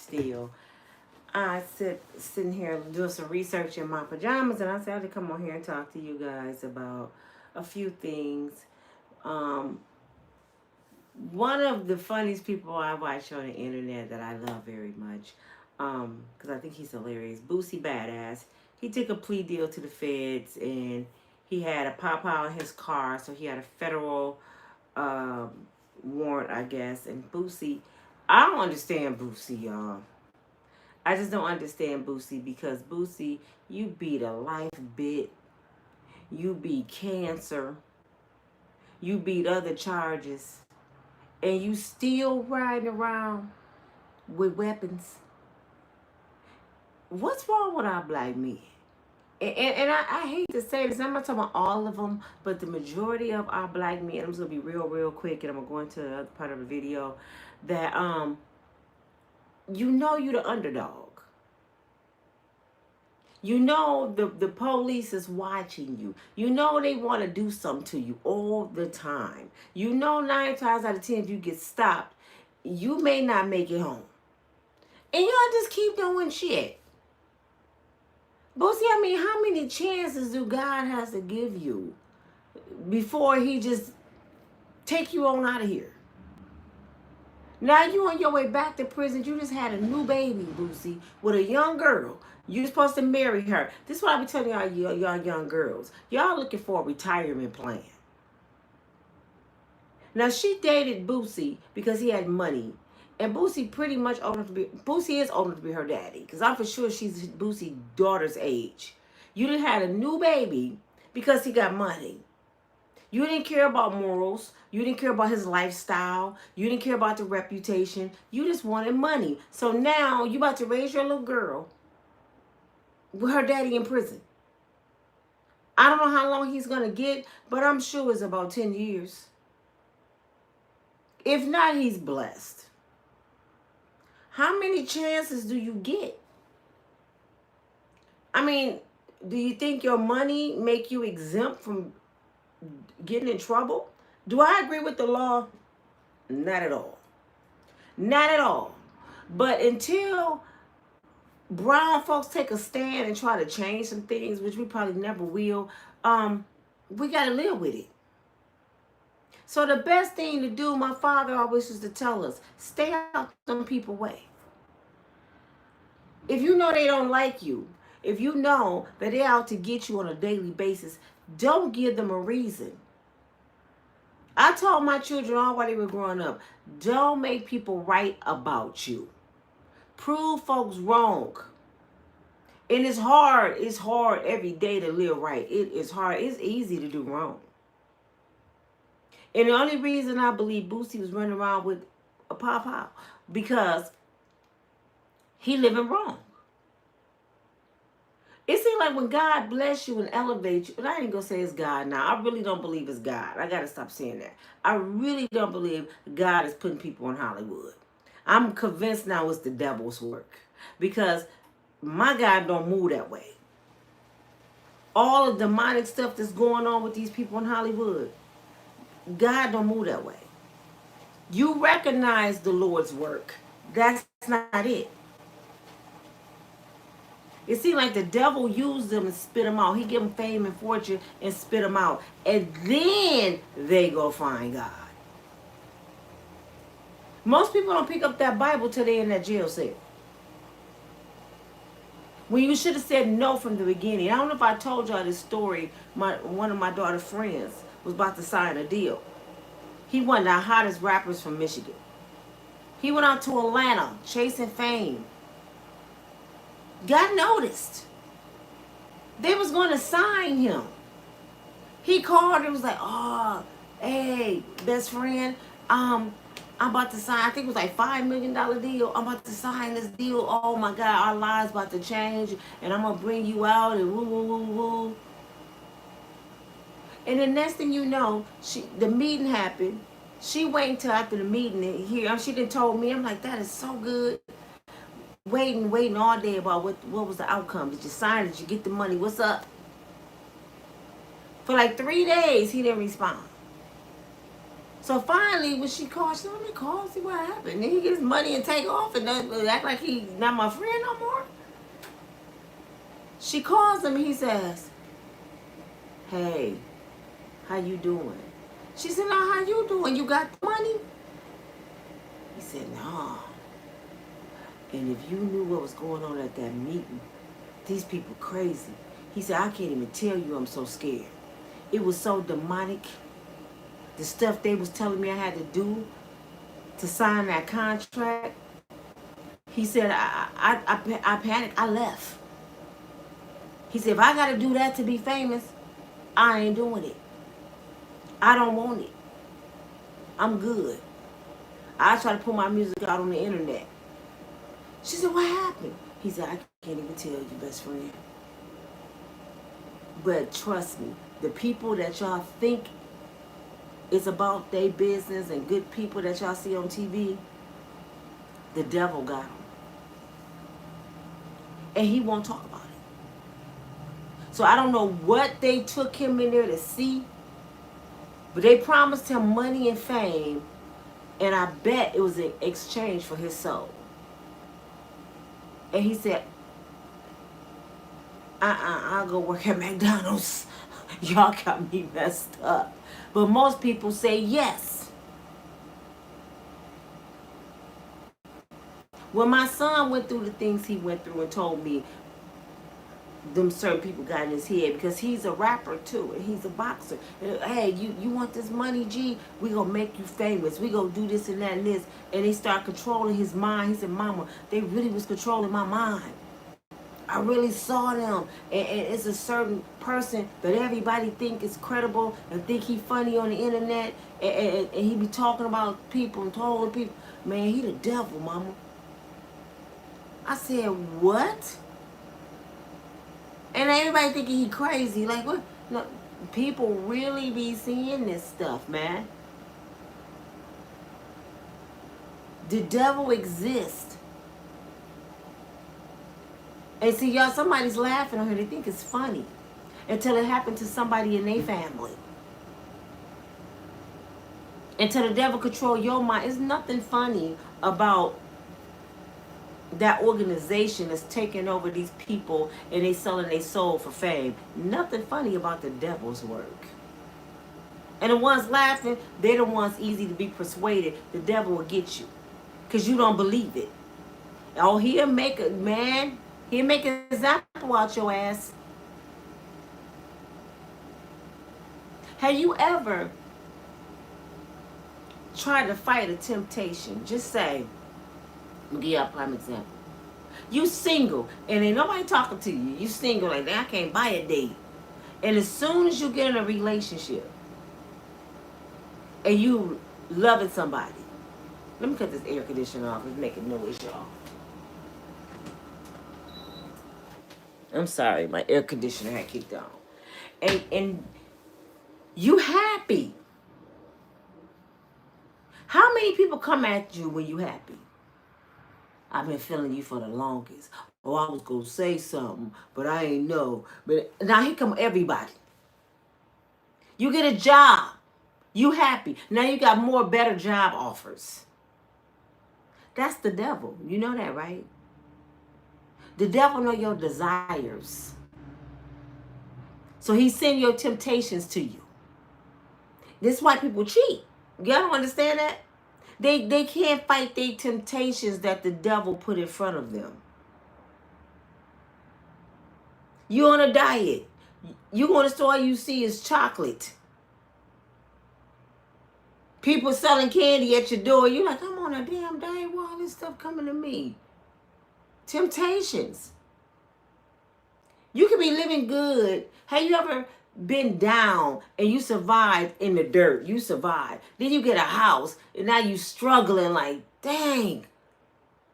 still. I sitting here doing some research in my pajamas, and I said I'd come on here and talk to you guys about a few things. One of the funniest people I watch on the internet that I love very much, because I think he's hilarious, Boosie Bad Azz. He took a plea deal to the feds, and he had a pop-out in his car, so he had a federal warrant, I guess. And Boosie, I don't understand Boosie, y'all. I just don't understand Boosie, because Boosie, you beat a life bit, you beat cancer, you beat other charges, and you still riding around with weapons. What's wrong with our black men? And I hate to say this, I'm not talking about all of them, but the majority of our black men, I'm just going to be real quick, and I'm going to go into the other part of the video, that you know you're the underdog. You know the police is watching you. You know they want to do something to you all the time. You know 9 times out of 10 if you get stopped, you may not make it home. And y'all just keep doing shit. Boosie, I mean, how many chances do God has to give you before he just take you on out of here? Now you on your way back to prison. You just had a new baby, Boosie, with a young girl. You're supposed to marry her. This is what I be telling y'all young girls. Y'all looking for a retirement plan. Now she dated Boosie because he had money. And Boosie pretty much old enough to be, Boosie is old enough to be her daddy. Because I'm for sure she's Boosie's daughter's age. You done had a new baby because he got money. You didn't care about morals. You didn't care about his lifestyle. You didn't care about the reputation. You just wanted money. So now you about to raise your little girl with her daddy in prison. I don't know how long he's going to get, but I'm sure it's about 10 years. If not, he's blessed. How many chances do you get? I mean, do you think your money make you exempt from getting in trouble? Do I agree with the law? Not at all. Not at all. But until brown folks take a stand and try to change some things, which we probably never will, we got to live with it. So the best thing to do, my father always used to tell us, stay out some people's way. If you know they don't like you, if you know that they're out to get you on a daily basis, don't give them a reason. I told my children all while they were growing up, don't make people write about you. Prove folks wrong. And it's hard every day to live right. It is hard. It's easy to do wrong. And the only reason I believe Boosie was running around with a pop-out, because he living wrong. It seems like when God bless you and elevates you, and I ain't gonna say it's God now. I really don't believe it's God. I gotta stop saying that. I really don't believe God is putting people in Hollywood. I'm convinced now it's the devil's work, because my God don't move that way. All the demonic stuff that's going on with these people in Hollywood, God don't move that way. You recognize the Lord's work. That's not it. It seemed like the devil used them and spit them out. He give them fame and fortune and spit them out. And then they go find God. Most people don't pick up that Bible till they're in that jail cell. When you should have said no from the beginning. I don't know if I told y'all this story. One of my daughter's friends was about to sign a deal. He one of the hottest rappers from Michigan. He went out to Atlanta chasing fame. Got noticed. They was going to sign him. He called and was like, oh, hey, best friend, I'm about to sign, I think it was like $5 million deal. I'm about to sign this deal. Oh my God, our lives about to change, and I'm going to bring you out, and woo. And the next thing you know, the meeting happened. She waited until after the meeting to hear. She done told me. I'm like, that is so good. Waiting all day about what was the outcome. Did you sign? Did you get the money? What's up? For like 3 days, he didn't respond. So finally, when she called, she said, let me call, see what happened. And he gets money and take off and act like he's not my friend no more. She calls him and he says, hey, how you doing? She said, no, how you doing? You got the money? He said, no. And if you knew what was going on at that meeting, these people crazy. He said, I can't even tell you, I'm so scared. It was so demonic. The stuff they was telling me I had to do to sign that contract. He said, I panicked. I left. He said, if I got to do that to be famous, I ain't doing it. I don't want it. I'm good. I try to put my music out on the internet. She said, what happened? He said, I can't even tell you, best friend. But trust me, the people that y'all think it's about their business and good people that y'all see on TV, the devil got them. And he won't talk about it. So I don't know what they took him in there to see, but they promised him money and fame, and I bet it was in exchange for his soul. And he said, I'll go work at McDonald's. Y'all got me messed up. But most people say yes. When my son went through the things he went through and told me them certain people got in his head, because he's a rapper too and he's a boxer. Hey, you want this money, G? We gonna make you famous. We gonna do this and that and this. And they start controlling his mind. He said, Mama, they really was controlling my mind. I really saw them, and it's a certain person that everybody think is credible and think he funny on the internet, and he be talking about people and telling people, man, he the devil, Mama. I said, what? And everybody thinking he crazy. Like, what? No, people really be seeing this stuff, man. The devil exists. And see, y'all, somebody's laughing on her. They think it's funny until it happened to somebody in their family. Until the devil control your mind. There's nothing funny about that organization that's taking over these people and they selling their soul for fame. Nothing funny about the devil's work. And the ones laughing, they're the ones easy to be persuaded. The devil will get you because you don't believe it. Oh, he'll make a man. He'll make an example out your ass. Have you ever tried to fight a temptation? Just say, I'll give you a prime example. You single, and ain't nobody talking to you. You single, like, I can't buy a date. And as soon as you get in a relationship, and you loving somebody, let me cut this air conditioner off. It's making noise, y'all. I'm sorry, my air conditioner had kicked on. And you happy. How many people come at you when you happy? I've been feeling you for the longest. Oh, I was gonna say something, but I ain't know. But now here come everybody. You get a job. You happy. Now you got more better job offers. That's the devil. You know that, right? The devil know your desires. So he send your temptations to you. This is why people cheat. Y'all don't understand that? They can't fight their temptations that the devil put in front of them. You on a diet. You go to the store, all you see is chocolate. People selling candy at your door. You're like, I'm on a damn diet. Why all this stuff coming to me? Temptations. You can be living good. Have you ever been down and you survived in the dirt? You survived. Then you get a house and now you struggling like, dang,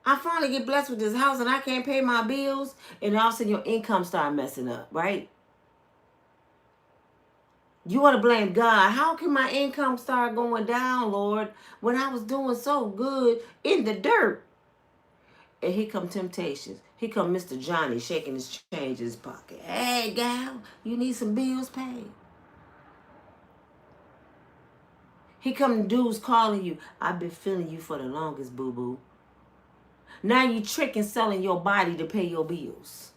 I finally get blessed with this house and I can't pay my bills. And all of a sudden your income start messing up, right? You want to blame God. How can my income start going down, Lord, when I was doing so good in the dirt? And here come temptations. Here come Mr. Johnny shaking his change in his pocket. Hey, gal, you need some bills paid. He come dudes calling you, I've been feeling you for the longest, boo-boo. Now you tricking, selling your body to pay your bills.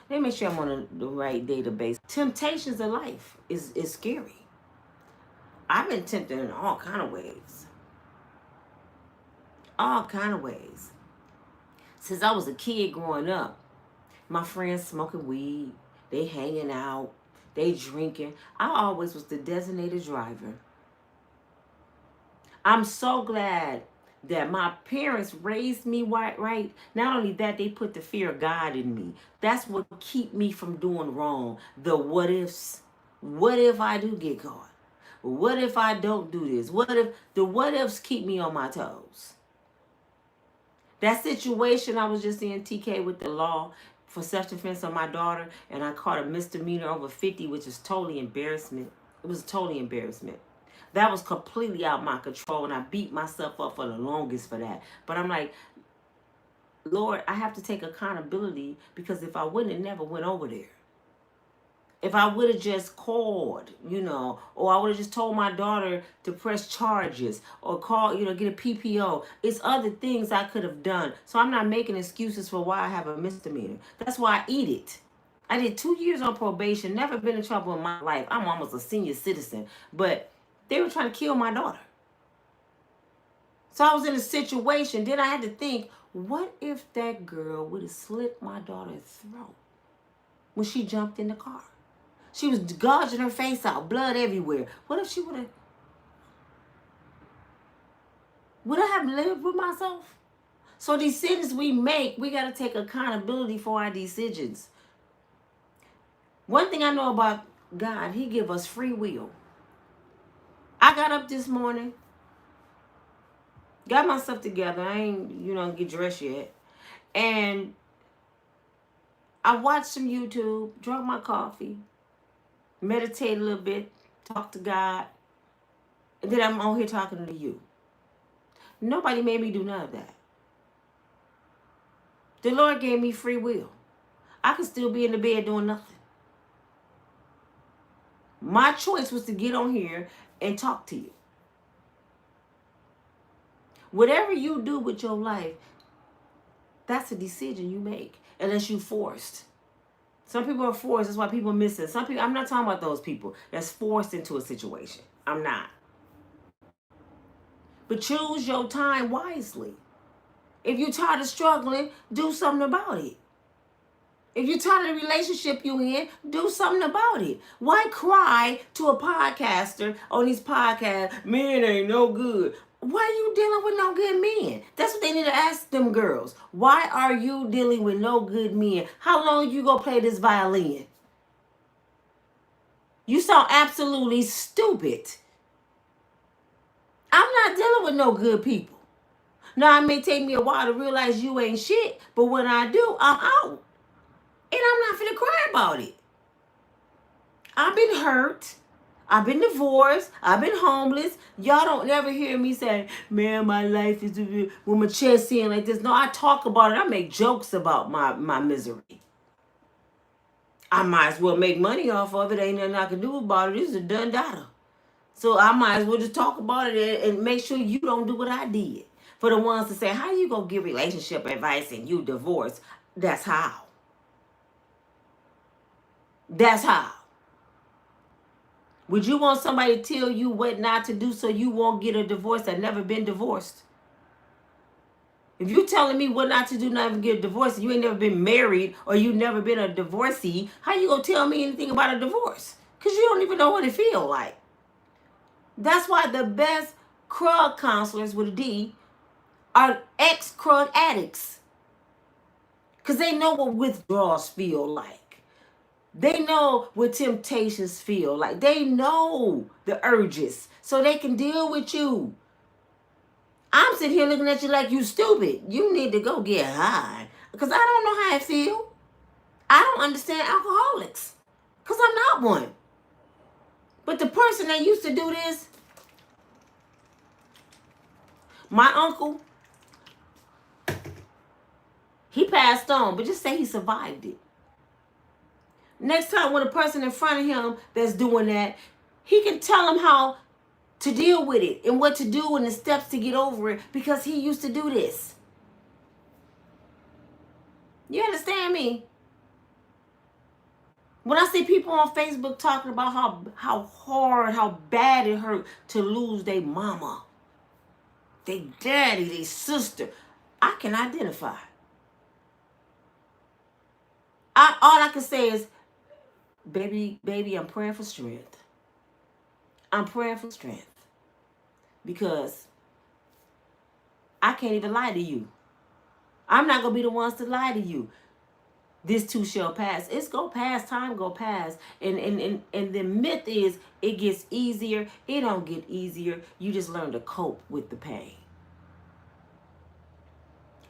Let me make sure I'm on the right database. Temptations of life is scary. I've been tempted in all kind of ways. All kind of ways. Since I was a kid growing up, my friends smoking weed, they hanging out, they drinking. I always was the designated driver. I'm so glad that my parents raised me right. Not only that, they put the fear of God in me. That's what keep me from doing wrong. The what ifs. What if I do get caught? What if I don't do this? What if the what ifs keep me on my toes? That situation I was just in TK with the law for self-defense on my daughter, and I caught a misdemeanor over 50, which is totally embarrassment. It was totally embarrassment. That was completely out of my control, and I beat myself up for the longest for that. But I'm like, Lord, I have to take accountability, because if I wouldn't have never went over there. If I would have just called, or I would have just told my daughter to press charges or call, get a PPO. It's other things I could have done. So I'm not making excuses for why I have a misdemeanor. That's why I eat it. I did 2 years on probation, never been in trouble in my life. I'm almost a senior citizen, but they were trying to kill my daughter. So I was in a situation. Then I had to think, what if that girl would have slit my daughter's throat when she jumped in the car? She was gouging her face out, blood everywhere. What if she would I have lived with myself? So decisions we make, we got to take accountability for our decisions. One thing I know about God, he give us free will. I got up this morning, got myself together. I ain't, get dressed yet. And I watched some YouTube, drank my coffee, meditate a little bit, talk to God, and then I'm on here talking to you. Nobody made me do none of that. The Lord gave me free will. I could still be in the bed doing nothing. My choice was to get on here and talk to you. Whatever you do with your life, that's a decision you make, unless you forced. Some people are forced. That's why people miss it. Some people, I'm not talking about those people that's forced into a situation. I'm not. But choose your time wisely. If you're tired of struggling, do something about it. If you're tired of the relationship you're in, do something about it. Why cry to a podcaster on these podcasts, men ain't no good? Why are you dealing with no good men? That's what they need to ask them girls. Why are you dealing with no good men? How long you gonna play this violin? You sound absolutely stupid. I'm not dealing with no good people. Now, it may take me a while to realize you ain't shit, but when I do, I'm out. And I'm not finna cry about it. I've been hurt. I've been divorced. I've been homeless. Y'all don't ever hear me say, man, my life is with my chest in like this. No, I talk about it. I make jokes about my misery. I might as well make money off of it. Ain't nothing I can do about it. This is a done data. So I might as well just talk about it and make sure you don't do what I did. For the ones to say, how you gonna give relationship advice and you divorced? That's how. That's how. Would you want somebody to tell you what not to do so you won't get a divorce that never been divorced? If you're telling me what not to do, not even get a divorce, and you ain't never been married or you never been a divorcee, how you gonna tell me anything about a divorce? Because you don't even know what it feels like. That's why the best crug counselors with a D are ex-crug addicts. Because they know what withdrawals feel like. They know what temptations feel like. They know the urges, so they can deal with you. I'm sitting here looking at you like you stupid. You need to go get high. Because I don't know how I feel. I don't understand alcoholics. Because I'm not one. But the person that used to do this, my uncle, he passed on, but just say he survived it. Next time when a person in front of him that's doing that, he can tell them how to deal with it and what to do and the steps to get over it because he used to do this. You understand me? When I see people on Facebook talking about how hard, how bad it hurt to lose their mama, their daddy, their sister, I can identify. All I can say is, baby, I'm praying for strength. I'm praying for strength. Because I can't even lie to you. I'm not going to be the ones to lie to you. This too shall pass. It's go past, time go past. And the myth is it gets easier. It don't get easier. You just learn to cope with the pain.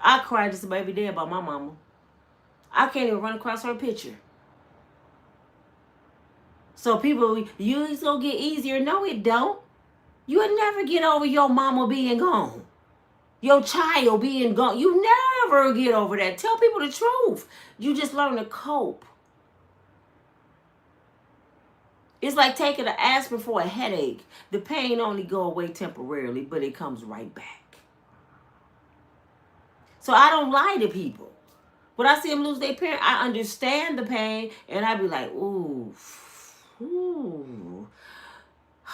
I cry just about every day about my mama. I can't even run across her picture. So people, it's going to get easier. No, it don't. You'll never get over your mama being gone. Your child being gone. You never get over that. Tell people the truth. You just learn to cope. It's like taking an aspirin for a headache. The pain only go away temporarily, but it comes right back. So I don't lie to people. When I see them lose their parent, I understand the pain, and I be like, ooh. Oh,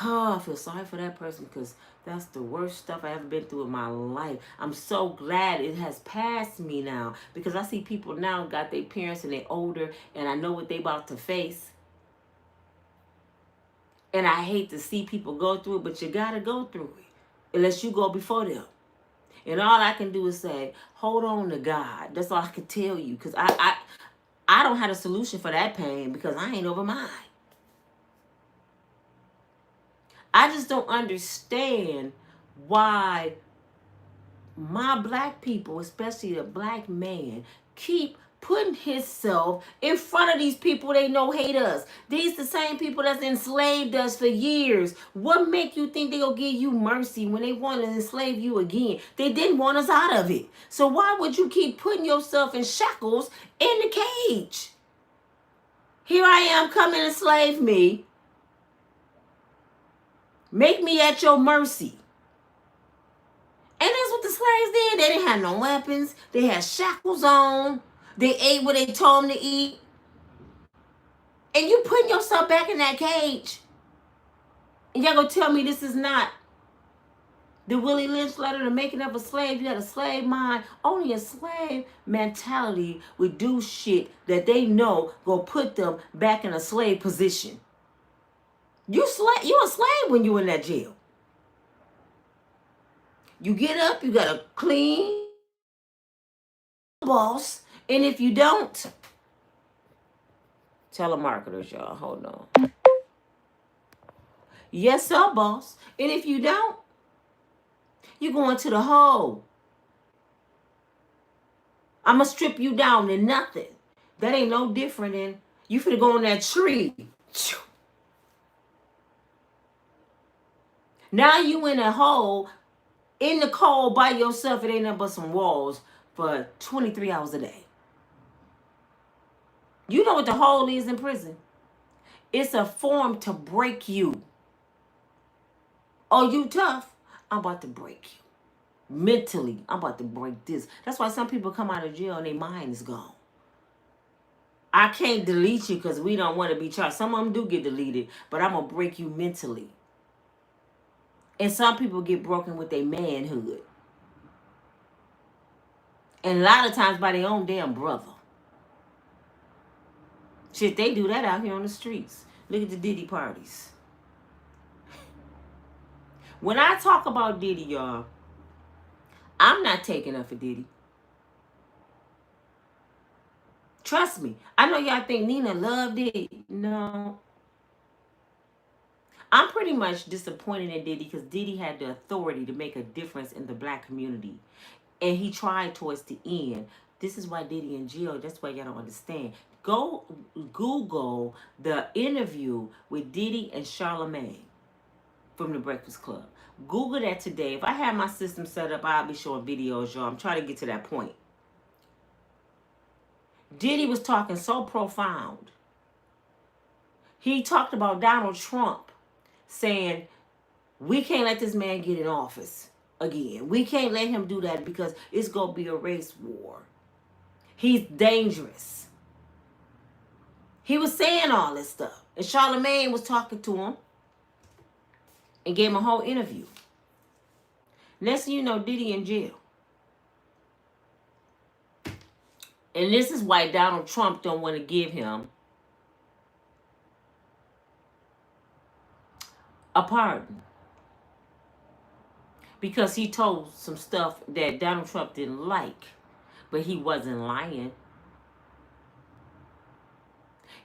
I feel sorry for that person because that's the worst stuff I ever been through in my life. I'm so glad it has passed me now because I see people now got their parents and they're older and I know what they about to face. And I hate to see people go through it, but you got to go through it unless you go before them. And all I can do is say, hold on to God. That's all I can tell you because I don't have a solution for that pain because I ain't over mine. I just don't understand why my black people, especially the black man, keep putting himself in front of these people they know hate us. These the same people that's enslaved us for years. What make you think they gonna give you mercy when they want to enslave you again? They didn't want us out of it. So why would you keep putting yourself in shackles in the cage? Here I am, come and enslave me. Make me at your mercy. And that's what the slaves did. They didn't have no weapons. They had shackles on. They ate what they told them to eat. And you putting yourself back in that cage. And y'all gonna tell me this is not the Willie Lynch letter, the making of a slave. You had a slave mind. Only a slave mentality would do shit that they know go put them back in a slave position. You a slave when you in that jail. You get up, you gotta clean boss, and if you don't, telemarketers, y'all, hold on. Yes, sir, boss. And if you don't, you going to the hole. I'ma strip you down to nothing. That ain't no different than you finna go on that tree. Now you in a hole, in the cold by yourself. It ain't nothing but some walls for 23 hours a day. You know what the hole is in prison? It's a form to break you. Oh, you tough? I'm about to break you. Mentally, I'm about to break this. That's why some people come out of jail and their mind is gone. I can't delete you because we don't want to be charged. Some of them do get deleted, but I'm going to break you mentally. And some people get broken with their manhood. And a lot of times by their own damn brother. Shit, they do that out here on the streets. Look at the Diddy parties. When I talk about Diddy, y'all, I'm not taking up for Diddy. Trust me. I know y'all think Nina loved Diddy. No. I'm pretty much disappointed in Diddy because Diddy had the authority to make a difference in the black community. And he tried towards the end. This is why Diddy in jail. That's why y'all don't understand. Go Google the interview with Diddy and Charlamagne from the Breakfast Club. Google that today. If I had my system set up, I'll be showing videos, y'all. I'm trying to get to that point. Diddy was talking so profound. He talked about Donald Trump saying We can't let this man get in office again. We can't let him do that because it's going to be a race war. He's dangerous. He was saying all this stuff. And Charlamagne was talking to him and gave him a whole interview. Next thing you know, Diddy in jail. And this is why Donald Trump don't want to give him a pardon. Because he told some stuff that Donald Trump didn't like. But he wasn't lying.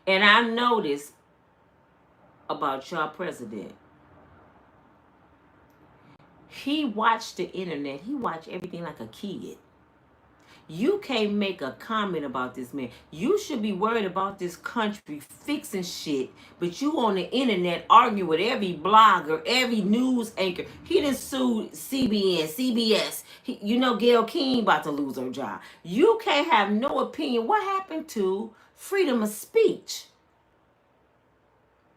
And I noticed about y'all president. He watched the internet. He watched everything like a kid. You can't make a comment about this man. You should be worried about this country fixing shit, but you on the internet arguing with every blogger, every news anchor. He done sued CBN, CBS. Gayle King about to lose her job. You can't have no opinion. What happened to freedom of speech?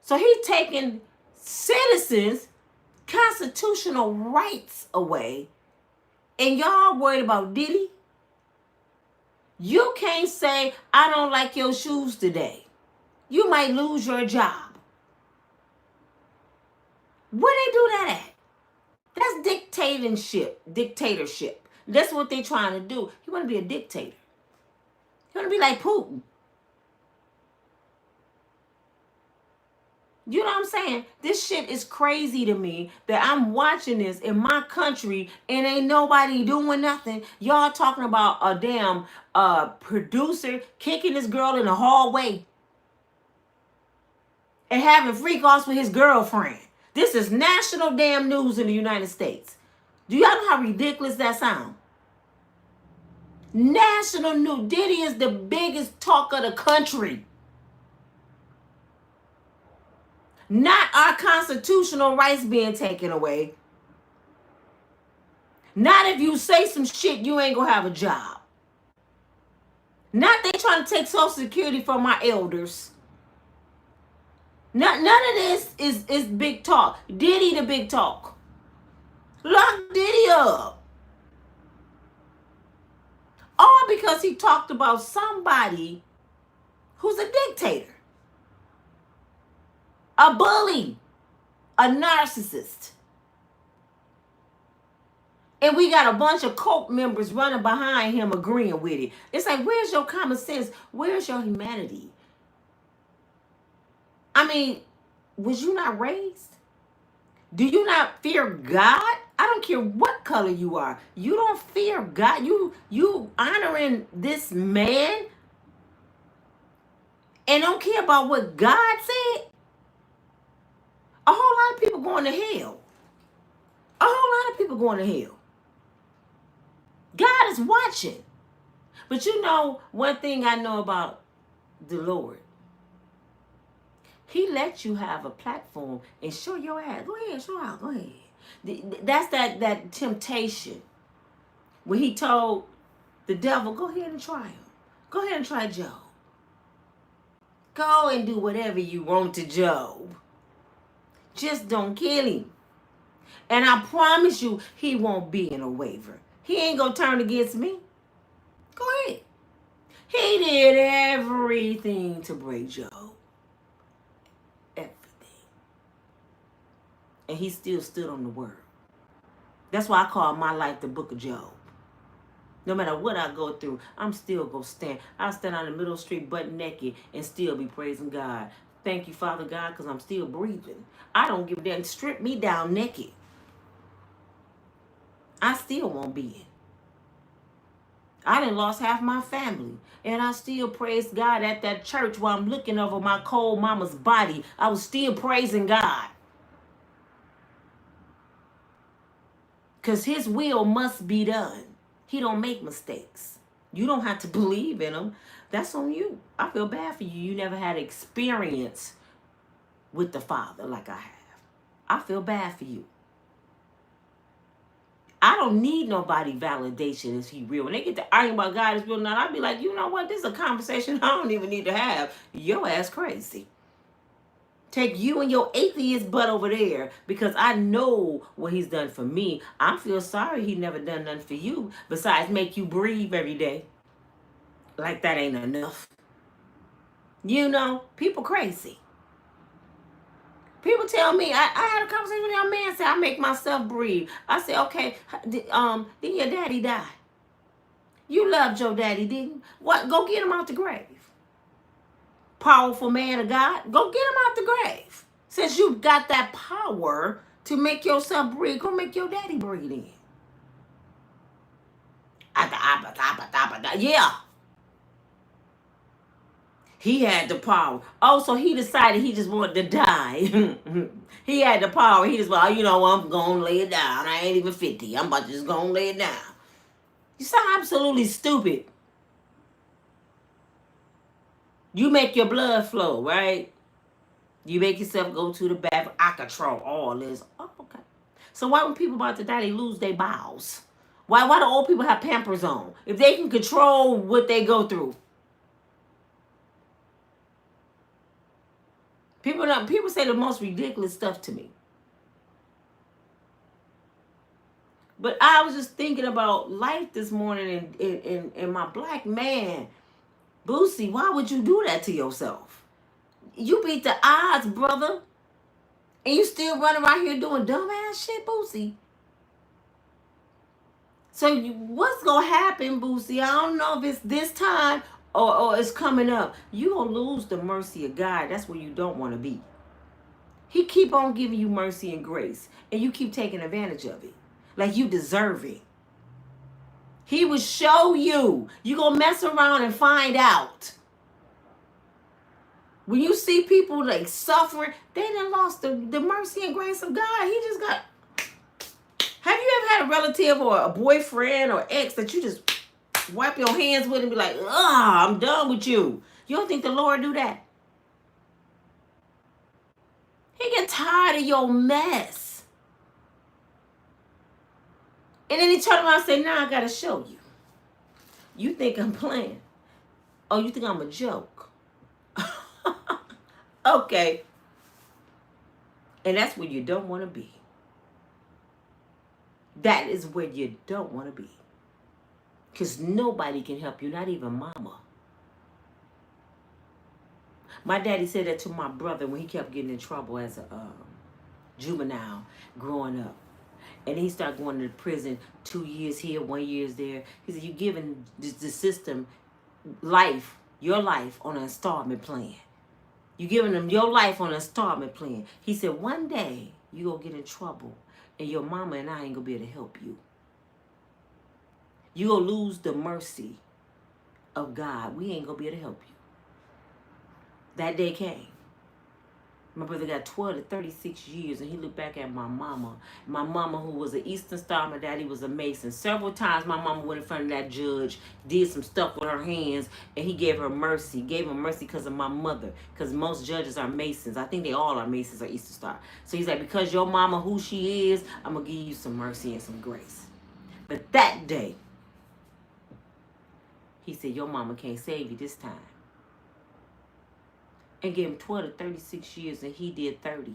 So he's taking citizens' constitutional rights away, and y'all worried about Diddy? You can't say, I don't like your shoes today. You might lose your job. Where they do that at? That's dictatorship. That's what they trying to do. He want to be a dictator. He want to be like Putin. You know what I'm saying? This shit is crazy to me that I'm watching this in my country and ain't nobody doing nothing. Y'all talking about a damn producer kicking this girl in the hallway and having freak offs with his girlfriend. This is national damn news in the United States. Do y'all know how ridiculous that sounds? National news. Diddy is the biggest talk of the country. Not our constitutional rights being taken away. Not if you say some shit, you ain't gonna have a job. Not they trying to take Social Security from our elders. None of this is big talk. Diddy the big talk. Lock Diddy up. All because he talked about somebody who's a dictator. A bully, a narcissist. And we got a bunch of cult members running behind him agreeing with it. It's like, where's your common sense? Where's your humanity? I mean, was you not raised? Do you not fear God? I don't care what color you are. You don't fear God. You honoring this man and don't care about what God said? A whole lot of people going to hell. A whole lot of people going to hell. God is watching. But you know, one thing I know about the Lord. He lets you have a platform and show your ass. Go ahead, show out. Go ahead. That's that temptation. When he told the devil, go ahead and try him. Go ahead and try Job. Go and do whatever you want to Job. Just don't kill him. And I promise you, he won't be in a waiver. He ain't going to turn against me. Go ahead. He did everything to break Job. Everything. And he still stood on the word. That's why I call my life the book of Job. No matter what I go through, I'm still going to stand. I'll stand on the middle of the street butt naked and still be praising God. Thank you, Father God, because I'm still breathing. I don't give a damn. Strip me down naked. I still won't be in. I done lost half my family. And I still praise God at that church while I'm looking over my cold mama's body. I was still praising God. Because his will must be done. He don't make mistakes. You don't have to believe in him. That's on you. I feel bad for you. You never had experience with the Father like I have. I feel bad for you. I don't need nobody validation. Is he real? When they get to arguing about God is real or not, I'd be like, you know what? This is a conversation I don't even need to have. Your ass crazy. Take you and your atheist butt over there because I know what he's done for me. I feel sorry he never done nothing for you besides make you breathe every day. Like that ain't enough. You know, people crazy. People tell me, I had a conversation with a young man, said I make myself breathe. I said, okay, did your daddy die? You loved your daddy, didn't you? What? Go get him out the grave. Powerful man of God, go get him out the grave. Since you got that power to make yourself breathe, go make your daddy breathe in. Yeah. He had the power. Oh, so he decided he just wanted to die. He had the power. He just, well, you know, I'm going to lay it down. I ain't even 50. I'm about to just going to lay it down. You sound absolutely stupid. You make your blood flow, right? You make yourself go to the bathroom. I control all this. Oh, okay. So why when people about to die, they lose their bowels? Why do old people have Pampers on? If they can control what they go through. People say the most ridiculous stuff to me. But I was just thinking about life this morning and my black man. Boosie, why would you do that to yourself? You beat the odds, brother. And you still running around here doing dumbass shit, Boosie. So what's going to happen, Boosie? I don't know if it's this time or it's coming up. You're going to lose the mercy of God. That's where you don't want to be. He keep on giving you mercy and grace. And you keep taking advantage of it. Like you deserve it. He will show you. You're going to mess around and find out. When you see people like suffering, they done lost the mercy and grace of God. He just got... Have you ever had a relative or a boyfriend or ex that you just wipe your hands with and be like, I'm done with you? You don't think the Lord do that? He get tired of your mess. And then he turned around and said, now I got to show you. You think I'm playing. Oh, you think I'm a joke. Okay. And that's where you don't want to be. That is where you don't want to be. Because nobody can help you, not even mama. My daddy said that to my brother when he kept getting in trouble as a juvenile growing up. And he started going to prison 2 years here, 1 year there. He said, you're giving the system life, your life on an installment plan. You're giving them your life on an installment plan. He said, one day you're going to get in trouble and your mama and I ain't going to be able to help you. You're going to lose the mercy of God. We ain't going to be able to help you. That day came. My brother got 12 to 36 years, and he looked back at my mama. My mama, who was an Eastern Star, my daddy was a Mason. Several times my mama went in front of that judge, did some stuff with her hands, and he gave her mercy. Gave her mercy because of my mother, because most judges are Masons. I think they all are Masons or Eastern Star. So he's like, because your mama, who she is, I'm going to give you some mercy and some grace. But that day, he said, your mama can't save you this time. And gave him 12 to 36 years, and he did 30.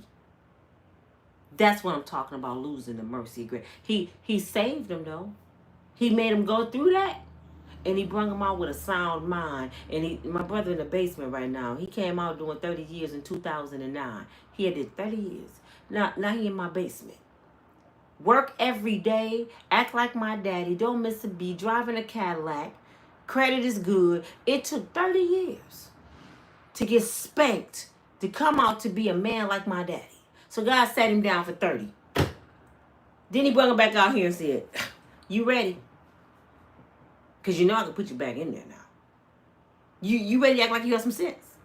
That's what I'm talking about, losing the mercy of grace. He saved him, though. He made him go through that, and he brought him out with a sound mind. And my brother in the basement right now, he came out doing 30 years in 2009. He had did 30 years. Now he in my basement. Work every day, act like my daddy, don't miss a beat, driving a Cadillac, credit is good. It took 30 years to get spanked, to come out to be a man like my daddy. So God sat him down for 30. Then he brought him back out here and said, you ready? Because you know I can put you back in there now. You ready to act like you have some sense?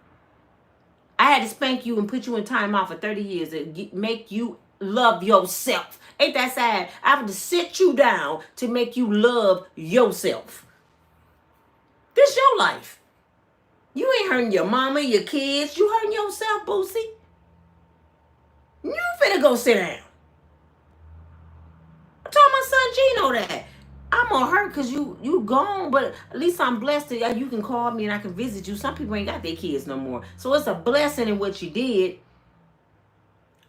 I had to spank you and put you in timeout for 30 years to make you love yourself. Ain't that sad? I have to sit you down to make you love yourself. This your life. You ain't hurting your mama, your kids. You hurting yourself, Boosie. You finna go sit down. I told my son Gino that. I'm gonna hurt because you gone, but at least I'm blessed that you can call me and I can visit you. Some people ain't got their kids no more. So it's a blessing in what you did.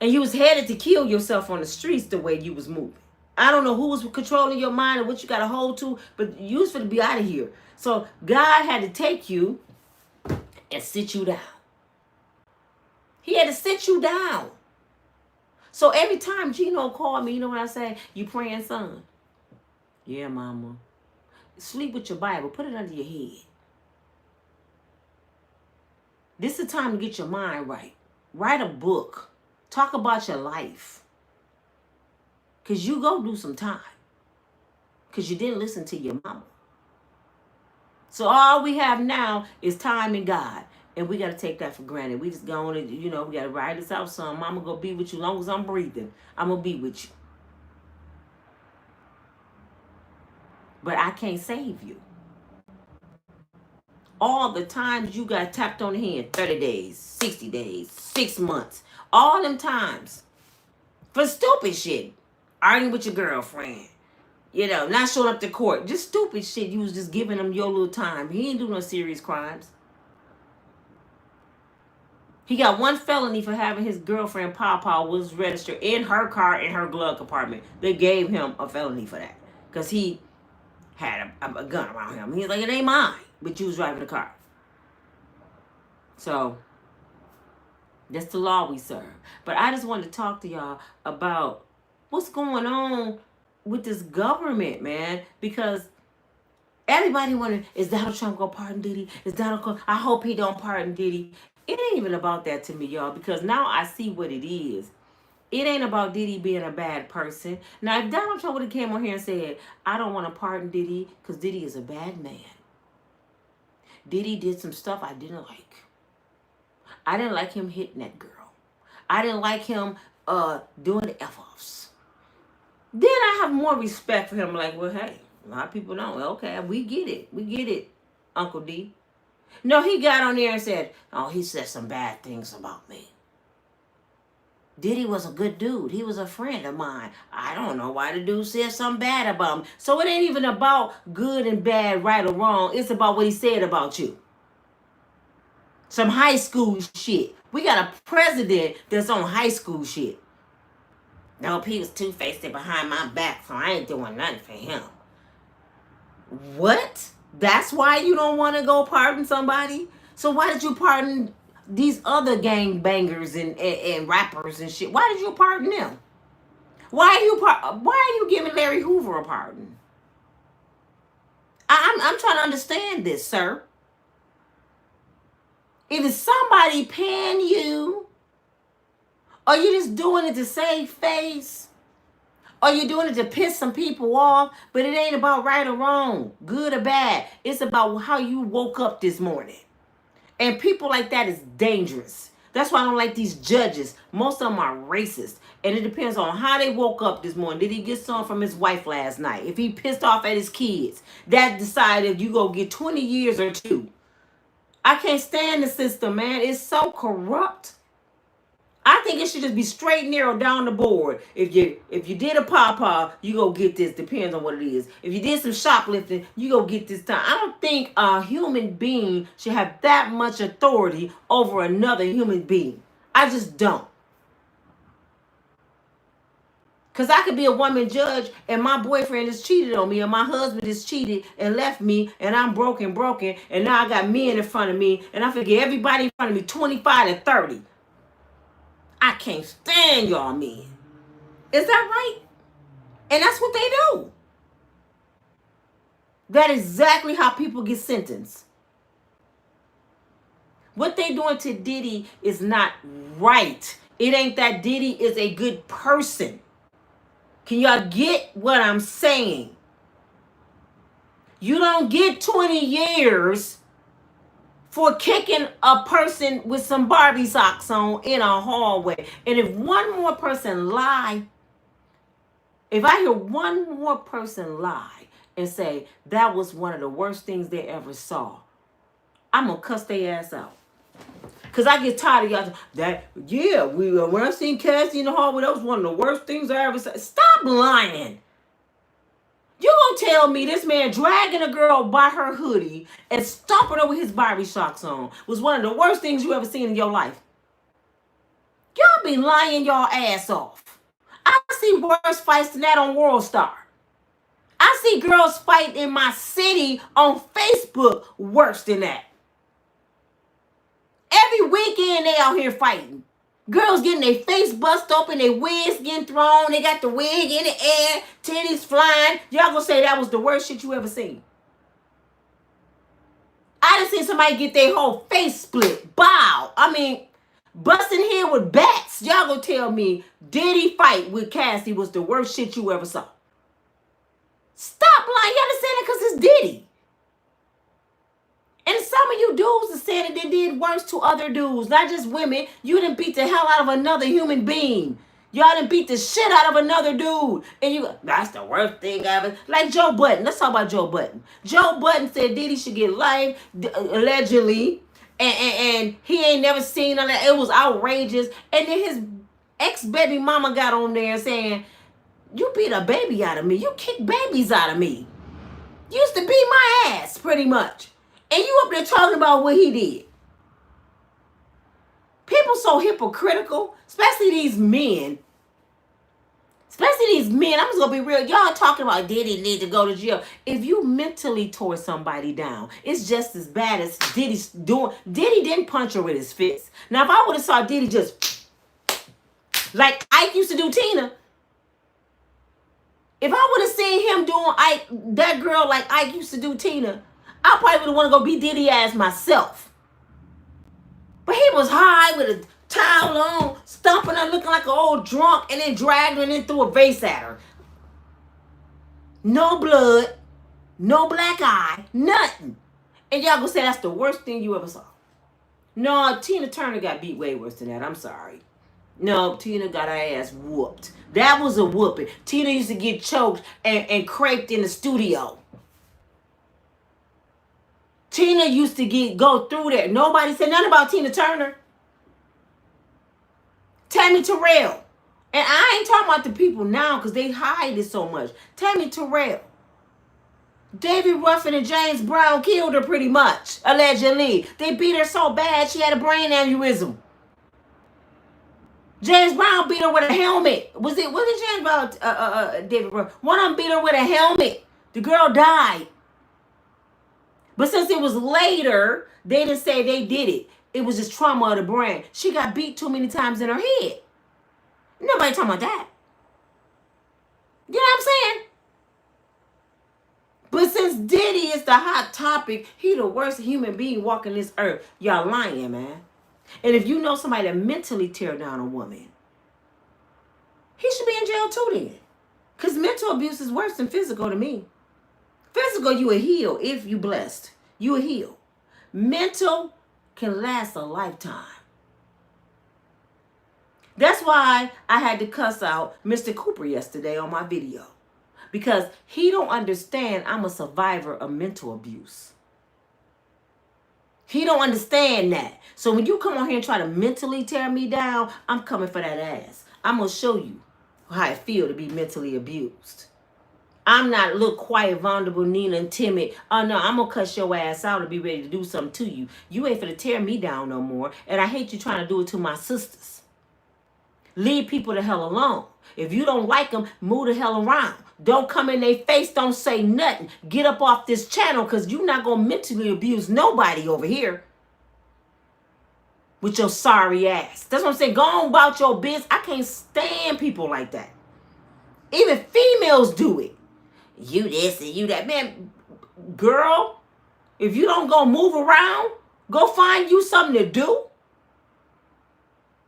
And you was headed to kill yourself on the streets the way you was moving. I don't know who was controlling your mind and what you got to hold to, but you was going to be out of here. So God had to take you and sit you down. He had to sit you down. So every time Gino called me, you know what I say? You praying, son? Yeah, mama. Sleep with your Bible. Put it under your head. This is the time to get your mind right. Write a book. Talk about your life. Because you go do some time. Because you didn't listen to your mama. So all we have now is time and God. And we got to take that for granted. We just go on and, we got to ride this out, son. Mama going to be with you as long as I'm breathing. I'm going to be with you. But I can't save you. All the times you got tapped on the hand, 30 days, 60 days, 6 months. All them times. For stupid shit. Arguing with your girlfriend. Not showing up to court. Just stupid shit. You was just giving them your little time. He ain't doing no serious crimes. He got 1 felony for having his girlfriend Pawpaw was registered in her car in her glove compartment. They gave him a felony for that. Because he had a gun around him. He's like, it ain't mine. But you was driving the car. So, that's the law we serve. But I just wanted to talk to y'all about what's going on with this government, man. Because everybody wondering, is Donald Trump going to pardon Diddy? I hope he don't pardon Diddy. It ain't even about that to me, y'all. Because now I see what it is. It ain't about Diddy being a bad person. Now, if Donald Trump would have came on here and said, I don't want to pardon Diddy because Diddy is a bad man. Diddy did some stuff I didn't like. I didn't like him hitting that girl. I didn't like him doing the F-offs. Then I have more respect for him. Like, well, hey, a lot of people don't. Okay, we get it. We get it, Uncle D. No, he got on there and said, oh, he said some bad things about me. Diddy was a good dude. He was a friend of mine. I don't know why the dude said something bad about me. So it ain't even about good and bad, right or wrong. It's about what he said about you. Some high school shit. We got a president that's on high school shit. Nope, he was two-faced behind my back, so I ain't doing nothing for him. What? That's why you don't want to go pardon somebody? So why did you pardon these other gang bangers and rappers and shit? Why did you pardon them? Why are you giving Larry Hoover a pardon? I'm trying to understand this, sir. If it's somebody paying you, or you just doing it to save face, or you doing it to piss some people off, but it ain't about right or wrong, good or bad. It's about how you woke up this morning. And people like that is dangerous. That's why I don't like these judges. Most of them are racist. And it depends on how they woke up this morning. Did he get some from his wife last night? If he pissed off at his kids, that decided if you go get 20 years or 2. I can't stand the system, man. It's so corrupt. I think it should just be straight narrow down the board. If you did a pawpaw, you go get this. Depends on what it is. If you did some shoplifting, you go get this time. I don't think a human being should have that much authority over another human being. I just don't. Because I could be a woman judge and my boyfriend has cheated on me, or my husband has cheated and left me, and I'm broken, and now I got men in front of me, and I forget everybody in front of me 25 to 30. I can't stand y'all men. Is that right? And that's what they do. That is exactly how people get sentenced. What they doing to Diddy is not right. It ain't that Diddy is a good person. Can y'all get what I'm saying? You don't get 20 years for kicking a person with some Barbie socks on in a hallway. And if one more person lie, if I hear one more person lie and say that was one of the worst things they ever saw, I'm going to cuss their ass out. Because I get tired of y'all. When I seen Cassie in the hallway, that was one of the worst things I ever saw. Stop lying. You gonna tell me this man dragging a girl by her hoodie and stomping over his Barbie socks on was one of the worst things you ever seen in your life? Y'all be lying y'all ass off. I see worse fights than that on World Star. I see girls fight in my city on Facebook worse than that. Every weekend they out here fighting. Girls getting their face bust open, their wigs getting thrown, they got the wig in the air, titties flying. Y'all gonna say that was the worst shit you ever seen? I done seen somebody get their whole face split. Bow. I mean, busting here with bats. Y'all gonna tell me Diddy fight with Cassie was the worst shit you ever saw? Stop lying. You understand that? Because it's Diddy. And some of you dudes are saying that they did worse to other dudes, not just women. You done beat the hell out of another human being. Y'all done beat the shit out of another dude. And you, that's the worst thing ever. Like Joe Budden. Let's talk about Joe Budden. Joe Budden said Diddy should get life, allegedly. And he ain't never seen none of that. It was outrageous. And then his ex-baby mama got on there saying, you beat a baby out of me. You kicked babies out of me. You used to beat my ass, pretty much. And you up there talking about what he did. People so hypocritical, especially these men. Especially these men. I'm just going to be real. Y'all talking about Diddy need to go to jail. If you mentally tore somebody down, it's just as bad as Diddy's doing. Diddy didn't punch her with his fist. Now, if I would have saw Diddy just like Ike used to do Tina. If I would have seen him doing Ike, that girl like Ike used to do Tina, I probably would have wanted to go beat Diddy ass myself. But he was high with a towel on, stomping her, looking like an old drunk, and then dragged her and then threw a vase at her. No blood, no black eye, nothing. And y'all gonna say that's the worst thing you ever saw. No, Tina Turner got beat way worse than that. I'm sorry. No, Tina got her ass whooped. That was a whooping. Tina used to get choked and craped in the studio. Tina used to go through there. Nobody said nothing about Tina Turner. Tammy Terrell. And I ain't talking about the people now because they hide it so much. Tammy Terrell. David Ruffin and James Brown killed her pretty much, allegedly. They beat her so bad she had a brain aneurysm. James Brown beat her with a helmet. Was it James Brown, David Ruffin? One of them beat her with a helmet. The girl died. But since it was later, they didn't say they did it. It was just trauma of the brain. She got beat too many times in her head. Nobody talking about that. You know what I'm saying? But since Diddy is the hot topic, he the worst human being walking this earth. Y'all lying, man. And if you know somebody that mentally tear down a woman, he should be in jail too then. Because mental abuse is worse than physical to me. Physical, you will heal if you blessed. You will heal. Mental can last a lifetime. That's why I had to cuss out Mr. Cooper yesterday on my video. Because he don't understand I'm a survivor of mental abuse. He don't understand that. So when you come on here and try to mentally tear me down, I'm coming for that ass. I'm going to show you how it feel to be mentally abused. I'm not look quiet, vulnerable, Nina, and timid. Oh, no, I'm going to cuss your ass out and be ready to do something to you. You ain't finna tear me down no more. And I hate you trying to do it to my sisters. Leave people the hell alone. If you don't like them, move the hell around. Don't come in their face. Don't say nothing. Get up off this channel because you're not going to mentally abuse nobody over here. With your sorry ass. That's what I'm saying. Go on about your business. I can't stand people like that. Even females do it. You this and you that. Man, girl, if you don't go move around, go find you something to do.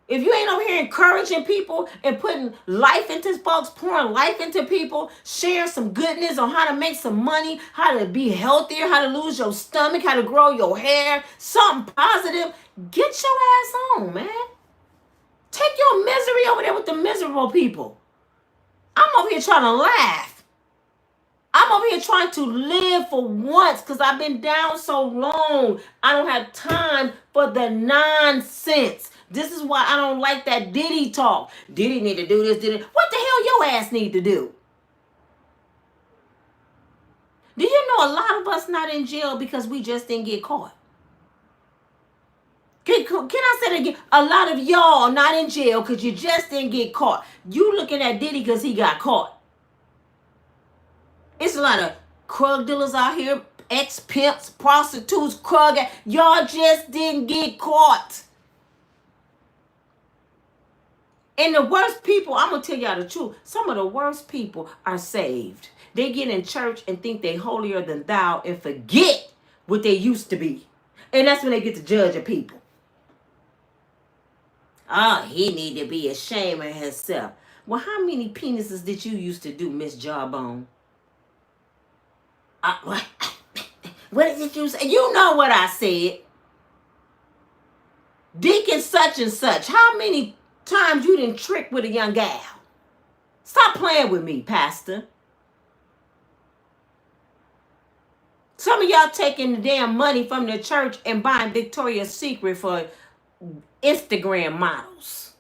If you ain't over here encouraging people and putting life into folks, pouring life into people, sharing some goodness on how to make some money, how to be healthier, how to lose your stomach, how to grow your hair, something positive, get your ass on, man. Take your misery over there with the miserable people. I'm over here trying to laugh. I'm over here trying to live for once because I've been down so long. I don't have time for the nonsense. This is why I don't like that Diddy talk. Diddy need to do this, Diddy. What the hell your ass need to do? Do you know a lot of us not in jail because we just didn't get caught? Can I say that again? A lot of y'all are not in jail because you just didn't get caught. You looking at Diddy because he got caught. It's a lot of drug dealers out here, ex-pimps, prostitutes, y'all just didn't get caught. And the worst people, I'm going to tell y'all the truth, some of the worst people are saved. They get in church and think they holier than thou and forget what they used to be. And that's when they get to judge people. Oh, he need to be ashamed of himself. Well, how many penises did you used to do, Miss Jawbone? What did you say? You know what I said. Deacon such and such. How many times you didn't trick with a young gal? Stop playing with me, Pastor. Some of y'all taking the damn money from the church and buying Victoria's Secret for Instagram models.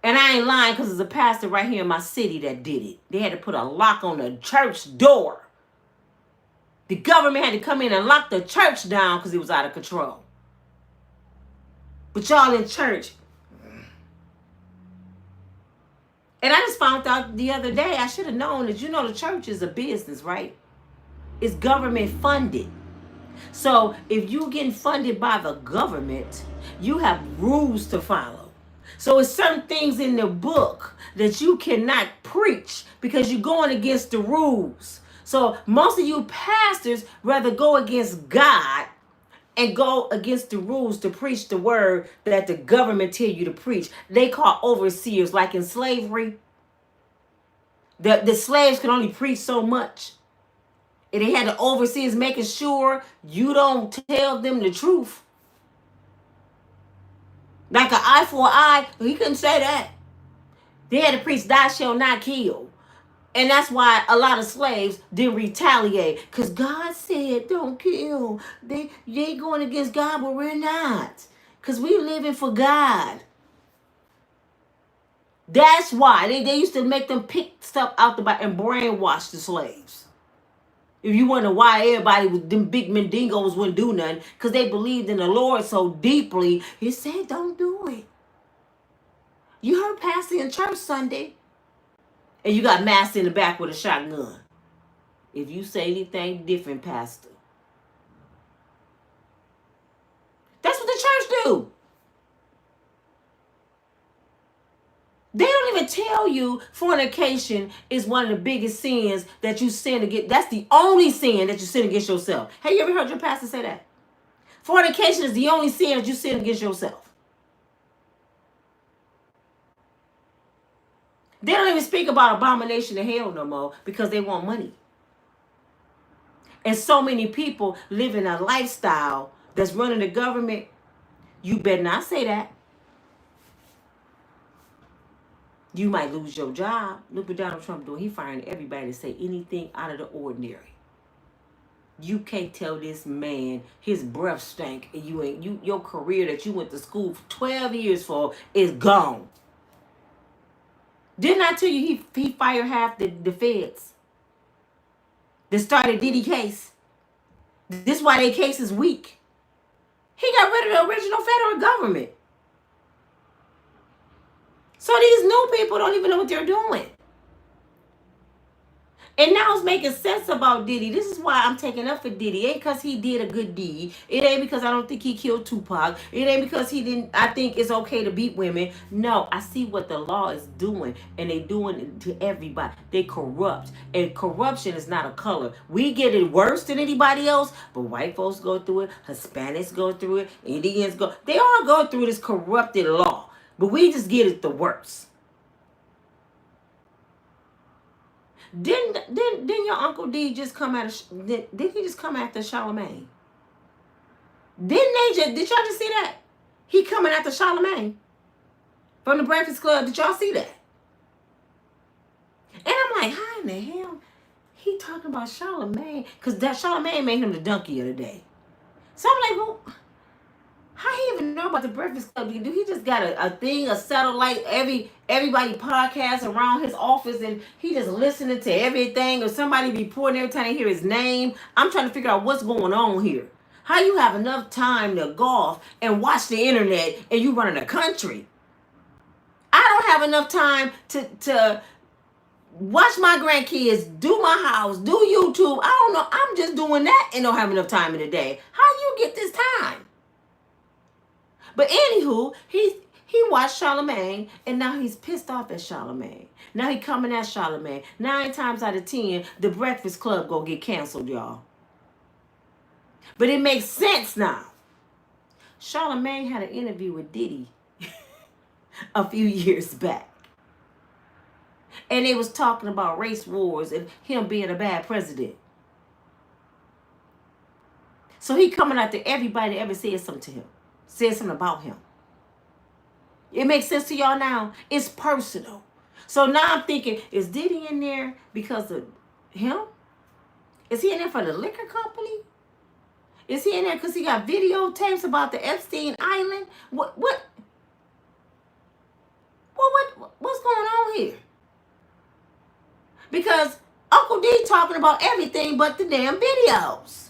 And I ain't lying because there's a pastor right here in my city that did it. They had to put a lock on the church door. The government had to come in and lock the church down because it was out of control. But y'all in church. And I just found out the other day, I should have known that, the church is a business, right? It's government funded. So if you're getting funded by the government, you have rules to follow. So it's certain things in the book that you cannot preach because you're going against the rules. So most of you pastors rather go against God and go against the rules to preach the word that the government tell you to preach. They call overseers, like in slavery. The slaves could only preach so much. And they had the overseers making sure you don't tell them the truth. Like an eye for an eye, he couldn't say that. They had to preach, thou shalt not kill. And that's why a lot of slaves didn't retaliate. Because God said, don't kill. They going against God, but we're not. Because we living for God. That's why. They used to make them pick stuff out the Bible and brainwash the slaves. If you wonder why everybody with them big mendingos wouldn't do nothing, because they believed in the Lord so deeply, he said, don't do it. You heard Pastor in church Sunday, and you got Master in the back with a shotgun. If you say anything different, Pastor. That's what the church do. They don't even tell you fornication is one of the biggest sins that you sin against. That's the only sin that you sin against yourself. Have you ever heard your pastor say that? Fornication is the only sin that you sin against yourself. They don't even speak about abomination of hell no more because they want money. And so many people live in a lifestyle that's running the government. You better not say that. You might lose your job. Look what Donald Trump doing. He firing everybody to say anything out of the ordinary. You can't tell this man his breath stank and your career that you went to school for 12 years for is gone. Didn't I tell you he fired half the feds that started Diddy case? This is why their case is weak. He got rid of the original federal government. So these new people don't even know what they're doing. And now it's making sense about Diddy. This is why I'm taking up for Diddy. It ain't because he did a good deed. It ain't because I don't think he killed Tupac. It ain't because I think it's okay to beat women. No, I see what the law is doing. And they doing it to everybody. They corrupt. And corruption is not a color. We get it worse than anybody else. But white folks go through it. Hispanics go through it. Indians go. They all go through this corrupted law. But we just get it the worst. Didn't your Uncle D just come did he just come after Charlamagne? Did y'all just see that? He coming after Charlamagne from the Breakfast Club. Did y'all see that? And I'm like, how in the hell he talking about Charlamagne? Because that Charlamagne made him the donkey of the day. So I'm like, well, how he even know about the Breakfast Club? Do he just got a thing, a satellite, everybody podcast around his office, and he just listening to everything, or somebody reporting every time they hear his name? I'm trying to figure out what's going on here. How you have enough time to golf and watch the internet and you running a country? I don't have enough time to watch my grandkids, do my house, do YouTube. I don't know. I'm just doing that and don't have enough time in the day. How you get this time? But anywho, he watched Charlamagne and now he's pissed off at Charlamagne. Now he coming at Charlamagne. 9 times out of 10, the Breakfast Club go get canceled, y'all. But it makes sense now. Charlamagne had an interview with Diddy a few years back. And they was talking about race wars and him being a bad president. So he coming after everybody that ever said something to him. Said something about him. It makes sense to y'all now? It's personal. So now I'm thinking, is Diddy in there because of him? Is he in there for the liquor company? Is he in there because he got videotapes about the Epstein Island? What's going on here? Because Uncle D talking about everything but the damn videos.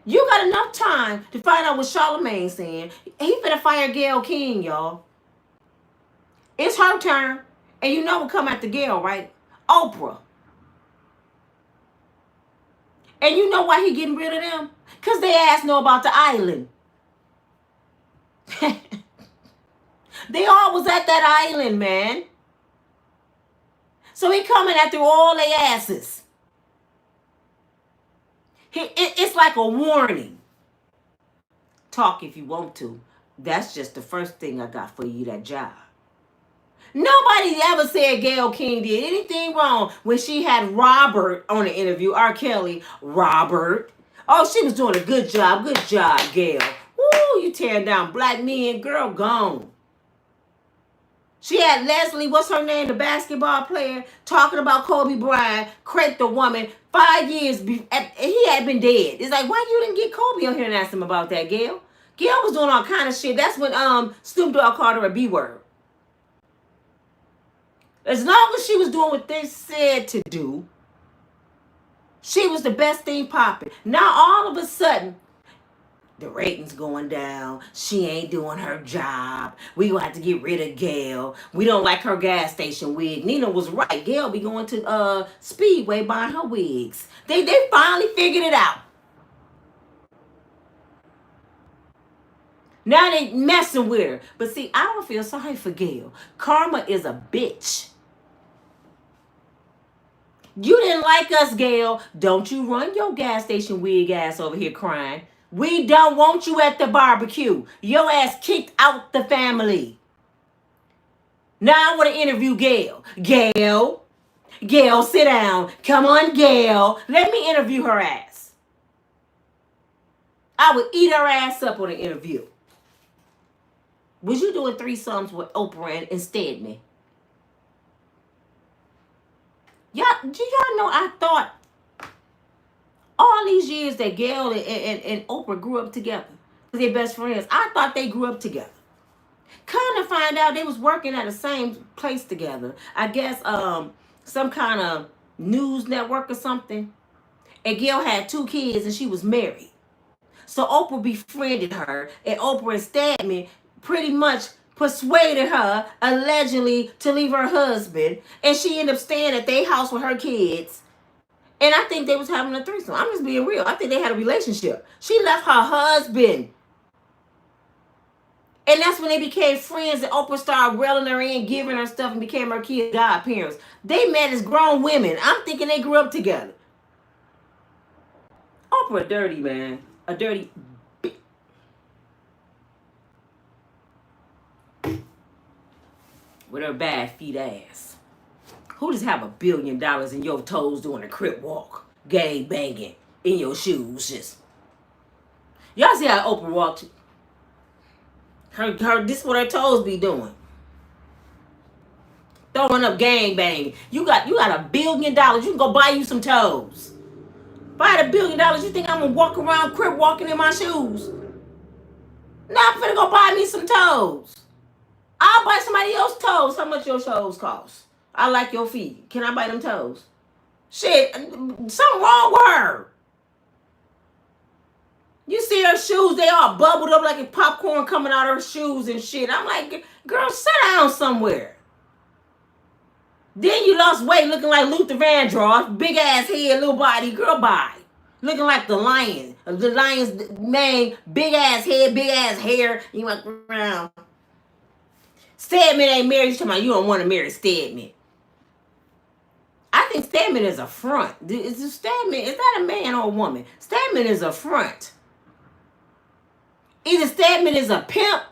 You got enough time to find out what Charlamagne's saying. He finna fire Gayle King, y'all. It's her turn. And you know what come after Gayle, right? Oprah. And you know why he getting rid of them? Because they ass know about the island. They all was at that island, man. So he coming after all their asses. It's like a warning. Talk if you want to. That's just the first thing I got for you, that job. Nobody ever said Gayle King did anything wrong when she had Robert on the interview. R. Kelly, Robert. Oh, she was doing a good job. Good job, Gayle. Woo, you tearing down black men. Girl, gone. She had Leslie, what's her name, the basketball player, talking about Kobe Bryant, craped the woman 5 years. He had been dead. It's like, why you didn't get Kobe on here and ask him about that, Gayle? Gayle was doing all kind of shit. That's when Snoop Dogg called her a B-word. As long as she was doing what they said to do, she was the best thing popping. Now all of a sudden, the ratings going down. She ain't doing her job. We gonna have to get rid of Gayle. We don't like her gas station wig. Nina was right. Gayle be going to Speedway buying her wigs. They finally figured it out. Now they messing with her. But see, I don't feel sorry for Gayle. Karma is a bitch. You didn't like us, Gayle. Don't you run your gas station wig ass over here crying. We don't want you at the barbecue. Your ass kicked out the family. Now I want to interview Gayle. Gayle, sit down. Come on, Gayle. Let me interview her ass. I would eat her ass up on an interview. Was you doing threesomes with Oprah and Stedman? Do y'all know I thought all these years that Gayle and Oprah grew up together, they're best friends, I thought they grew up together. Come to find out they was working at the same place together. I guess some kind of news network or something. And Gayle had 2 kids and she was married. So Oprah befriended her, and Oprah and Stedman pretty much persuaded her, allegedly, to leave her husband. And she ended up staying at their house with her kids. And I think they was having a threesome. I'm just being real. I think they had a relationship. She left her husband. And that's when they became friends, and Oprah started railing her in, giving her stuff, and became her kid's godparents. They met as grown women. I'm thinking they grew up together. Oprah dirty, man. A dirty bitch. With her bad feet ass. Who just have $1 billion in your toes doing a crip walk? Gang banging in your shoes just. Y'all see how Oprah walked? This is what her toes be doing. Throwing up gang banging. You got $1 billion. You can go buy you some toes. If I had $1 billion, you think I'm gonna walk around crip walking in my shoes? Now I'm finna go buy me some toes. I'll buy somebody else's toes. How much your toes cost? I like your feet. Can I buy them toes? Shit, something wrong with her. You see her shoes, they all bubbled up like popcorn coming out of her shoes and shit. I'm like, girl, sit down somewhere. Then you lost weight looking like Luther Vandross, big ass head, little body, girl, bye. Looking like the lion. The lion's mane, big ass head, big ass hair. You went around. Stedman ain't married. You talking about you don't want to marry Stedman. I think Stedman is a front. Is that a man or a woman? Stedman is a front. Either Stedman is a pimp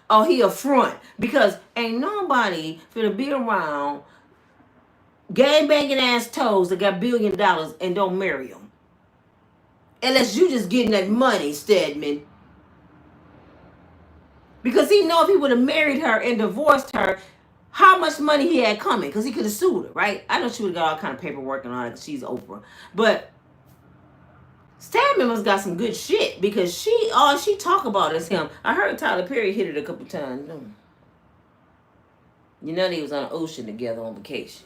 or he a front. Because ain't nobody finna be around gang banging ass toes that got $1 billion and don't marry them. Unless you just getting that money, Stedman. Because he know if he would have married her and divorced her, how much money he had coming. Because he could have sued her, right? I know she would have got all kind of paperwork and all that because she's Oprah. But Stedman must got some good shit because all she talk about is him. I heard Tyler Perry hit it a couple times. You know they was on the ocean together on vacation.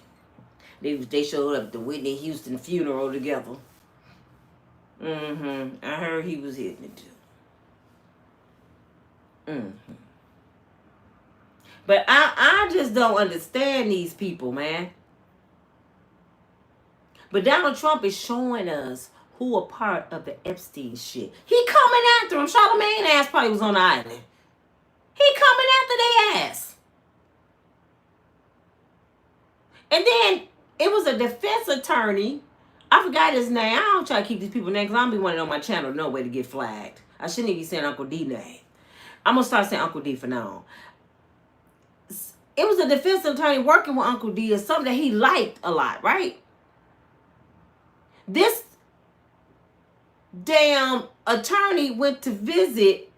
They showed up at the Whitney Houston funeral together. I heard he was hitting it too. But I just don't understand these people, man. But Donald Trump is showing us who a part of the Epstein shit. He coming after him. Charlamagne ass probably was on the island. He coming after their ass. And then it was a defense attorney. I forgot his name. I don't try to keep these people's names because I don't be wanting on my channel no way to get flagged. I shouldn't even be saying Uncle D name. I'm going to start saying Uncle D for now. It was a defense attorney working with Uncle D or something that he liked a lot, right? This damn attorney went to visit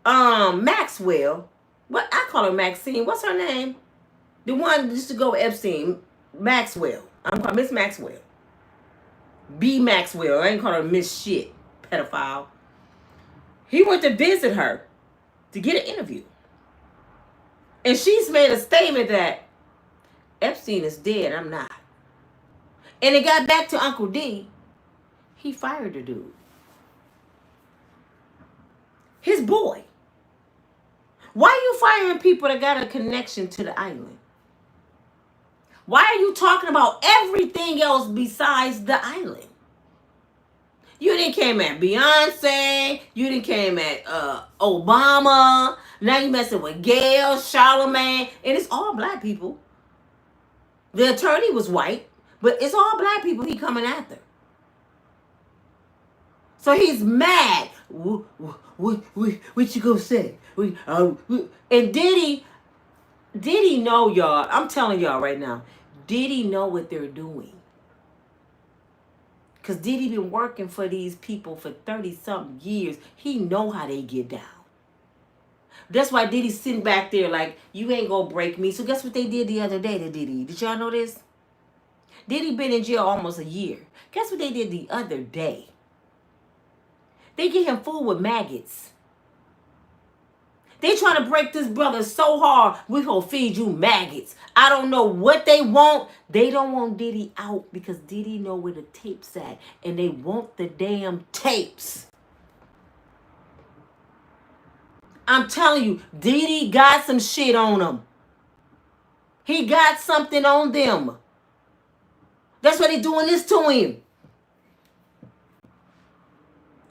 Maxwell. What I call her Maxine. What's her name? The one that used to go with Epstein. Maxwell. I'm calling Miss Maxwell. B. Maxwell. I ain't call her Miss Shit. Pedophile. He went to visit her to get an interview. And she's made a statement that Epstein is dead. I'm not. And it got back to Uncle D. He fired the dude. His boy. Why are you firing people that got a connection to the island? Why are you talking about everything else besides the island? You didn't came at Beyonce. You didn't came at Obama. Now you messing with Gayle, Charlamagne. And it's all black people. The attorney was white. But it's all black people he coming after. So he's mad. What you gonna say? And Diddy know, y'all. I'm telling y'all right now. Diddy know what they're doing. Because Diddy been working for these people for 30-something years. He know how they get down. That's why Diddy's sitting back there like, you ain't gonna break me. So guess what they did the other day to Diddy? Did y'all know this? Diddy been in jail almost a year. Guess what they did the other day? They get him food with maggots. They trying to break this brother so hard, we gonna feed you maggots. I don't know what they want. They don't want Diddy out because Diddy know where the tapes at. And they want the damn tapes. I'm telling you, Diddy got some shit on him. He got something on them. That's why they doing this to him.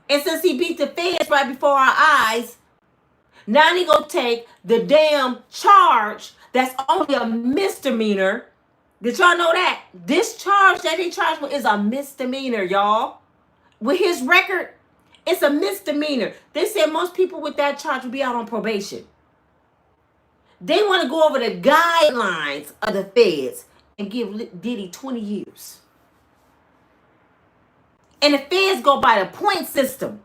And since he beat the feds right before our eyes, now they gonna take the damn charge that's only a misdemeanor. Did y'all know that? This charge that they charged with is a misdemeanor, y'all. With his record, it's a misdemeanor. They said most people with that charge will be out on probation. They want to go over the guidelines of the feds and give Diddy 20 years. And the feds go by the point system.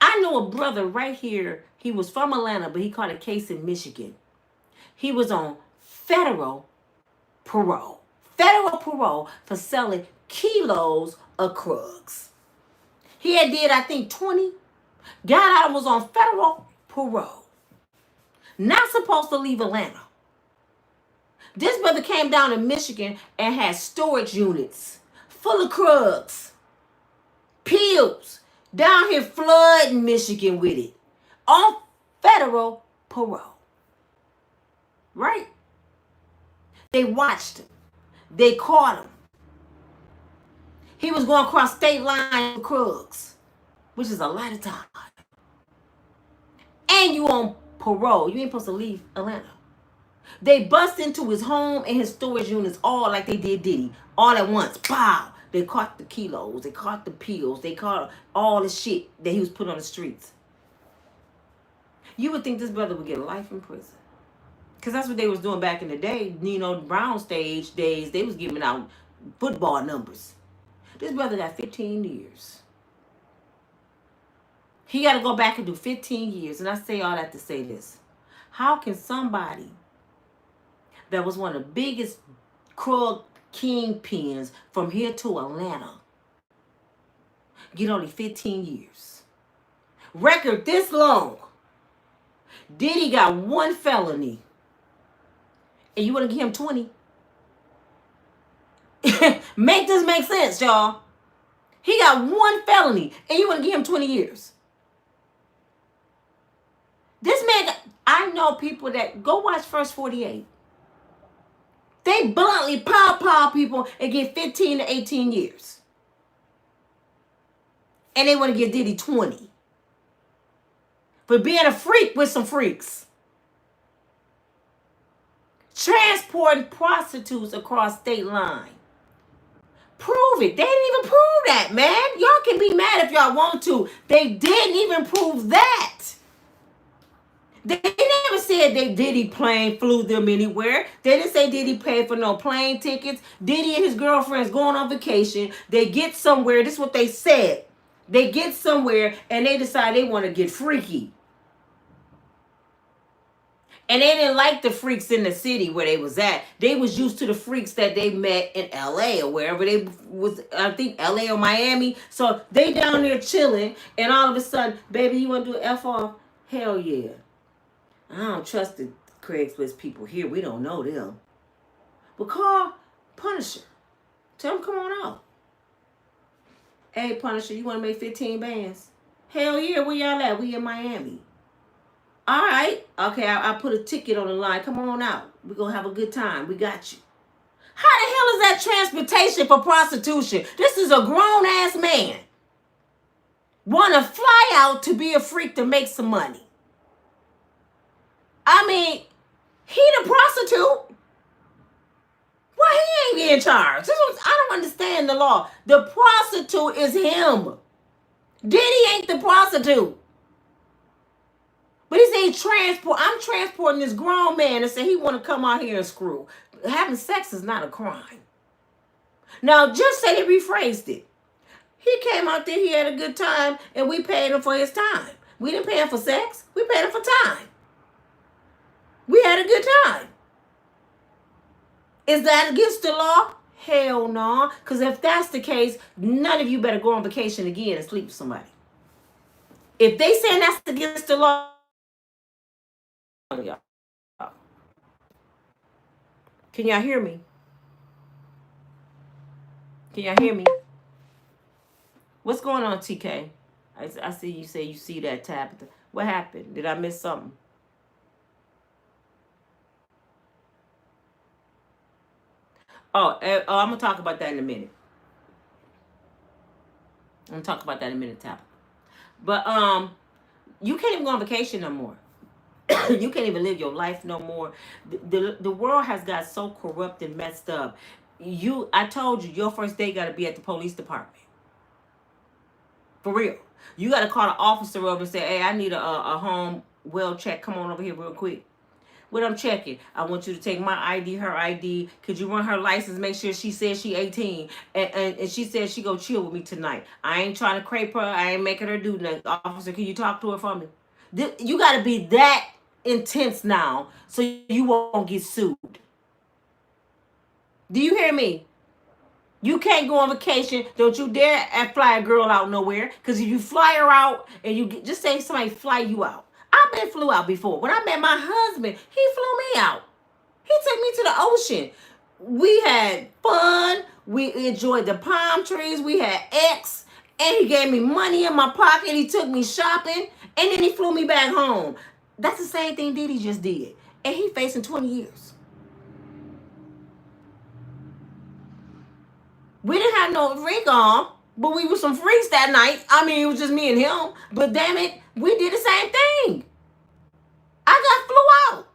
I know a brother right here. He was from Atlanta, but he caught a case in Michigan. He was on federal parole. Federal parole for selling kilos of drugs. He had did, I think, 20. Got out and was on federal parole. Not supposed to leave Atlanta. This brother came down to Michigan and had storage units full of drugs. Pills. Down here flooding Michigan with it. On federal parole. Right? They watched him. They caught him. He was going across state lines with Krugs, which is a lot of time. And you on parole. You ain't supposed to leave Atlanta. They bust into his home and his storage units all like they did Diddy. All at once. Pow! They caught the kilos. They caught the pills. They caught all the shit that he was put on the streets. You would think this brother would get life in prison. Because that's what they was doing back in the day. You know, Brown stage days, they was giving out football numbers. This brother got 15 years. He got to go back and do 15 years. And I say all that to say this. How can somebody that was one of the biggest drug kingpins from here to Atlanta get only 15 years? Record this long. Diddy got one felony. And you want to give him 20? Make this make sense, y'all. He got one felony. And you want to give him 20 years? This man, I know people that go watch First 48. They bluntly pow people and get 15 to 18 years. And they want to give Diddy 20. For being a freak with some freaks. Transporting prostitutes across state line. Prove it. They didn't even prove that, man. Y'all can be mad if y'all want to. They didn't even prove that. They never said they Diddy plane flew them anywhere. They didn't say Diddy paid for no plane tickets. Diddy and his girlfriends going on vacation. They get somewhere. This is what they said. They get somewhere and they decide they want to get freaky. And they didn't like the freaks in the city where they was at. They was used to the freaks that they met in LA or wherever they was, I think LA or Miami. So they down there chilling and all of a sudden, baby, you want to do an F off? Hell yeah. I don't trust the Craigslist people here. We don't know them. But call Punisher. Tell him come on out. Hey, Punisher, you want to make 15 bands? Hell yeah, where y'all at? We in Miami. All right. Okay, I put a ticket on the line. Come on out. We're going to have a good time. We got you. How the hell is that transportation for prostitution? This is a grown-ass man. Want to fly out to be a freak to make some money. I mean, he the prostitute. Why he ain't in charge? I don't understand the law. The prostitute is him. Diddy ain't the prostitute. But he said I'm transporting this grown man and say he want to come out here and screw. Having sex is not a crime. Now, just say they rephrased it. He came out there, he had a good time, and we paid him for his time. We didn't pay him for sex. We paid him for time. We had a good time. Is that against the law? Hell no. Because if that's the case, none of you better go on vacation again and sleep with somebody. If they saying that's against the law, can y'all hear me? Can y'all hear me? What's going on, TK? I see you say you see that tab. What happened? Did I miss something? Oh, I'm going to talk about that in a minute. I'm going to talk about that in a minute, Tab. But you can't even go on vacation no more. You can't even live your life no more. The world has got so corrupt and messed up. I told you, your first day got to be at the police department. For real. You got to call the officer over and say, hey, I need a home well check. Come on over here real quick. What I'm checking, I want you to take my ID, her ID. Could you run her license, make sure she says she 18? And she said she go chill with me tonight. I ain't trying to crepe her. I ain't making her do nothing. Officer, can you talk to her for me? You got to be that intense now so you won't get sued. Do you hear me? You can't go on vacation. Don't you dare fly a girl out nowhere. Because if you fly her out and you just say somebody fly you out. I've been flew out before. When I met my husband, he flew me out. He took me to the ocean. We had fun. We enjoyed the palm trees. We had X. And he gave me money in my pocket. He took me shopping. And then he flew me back home. That's the same thing Diddy just did. And he facing 20 years. We didn't have no ring on, but we were some freaks that night. I mean, it was just me and him. But damn it, we did the same thing. I got flew out.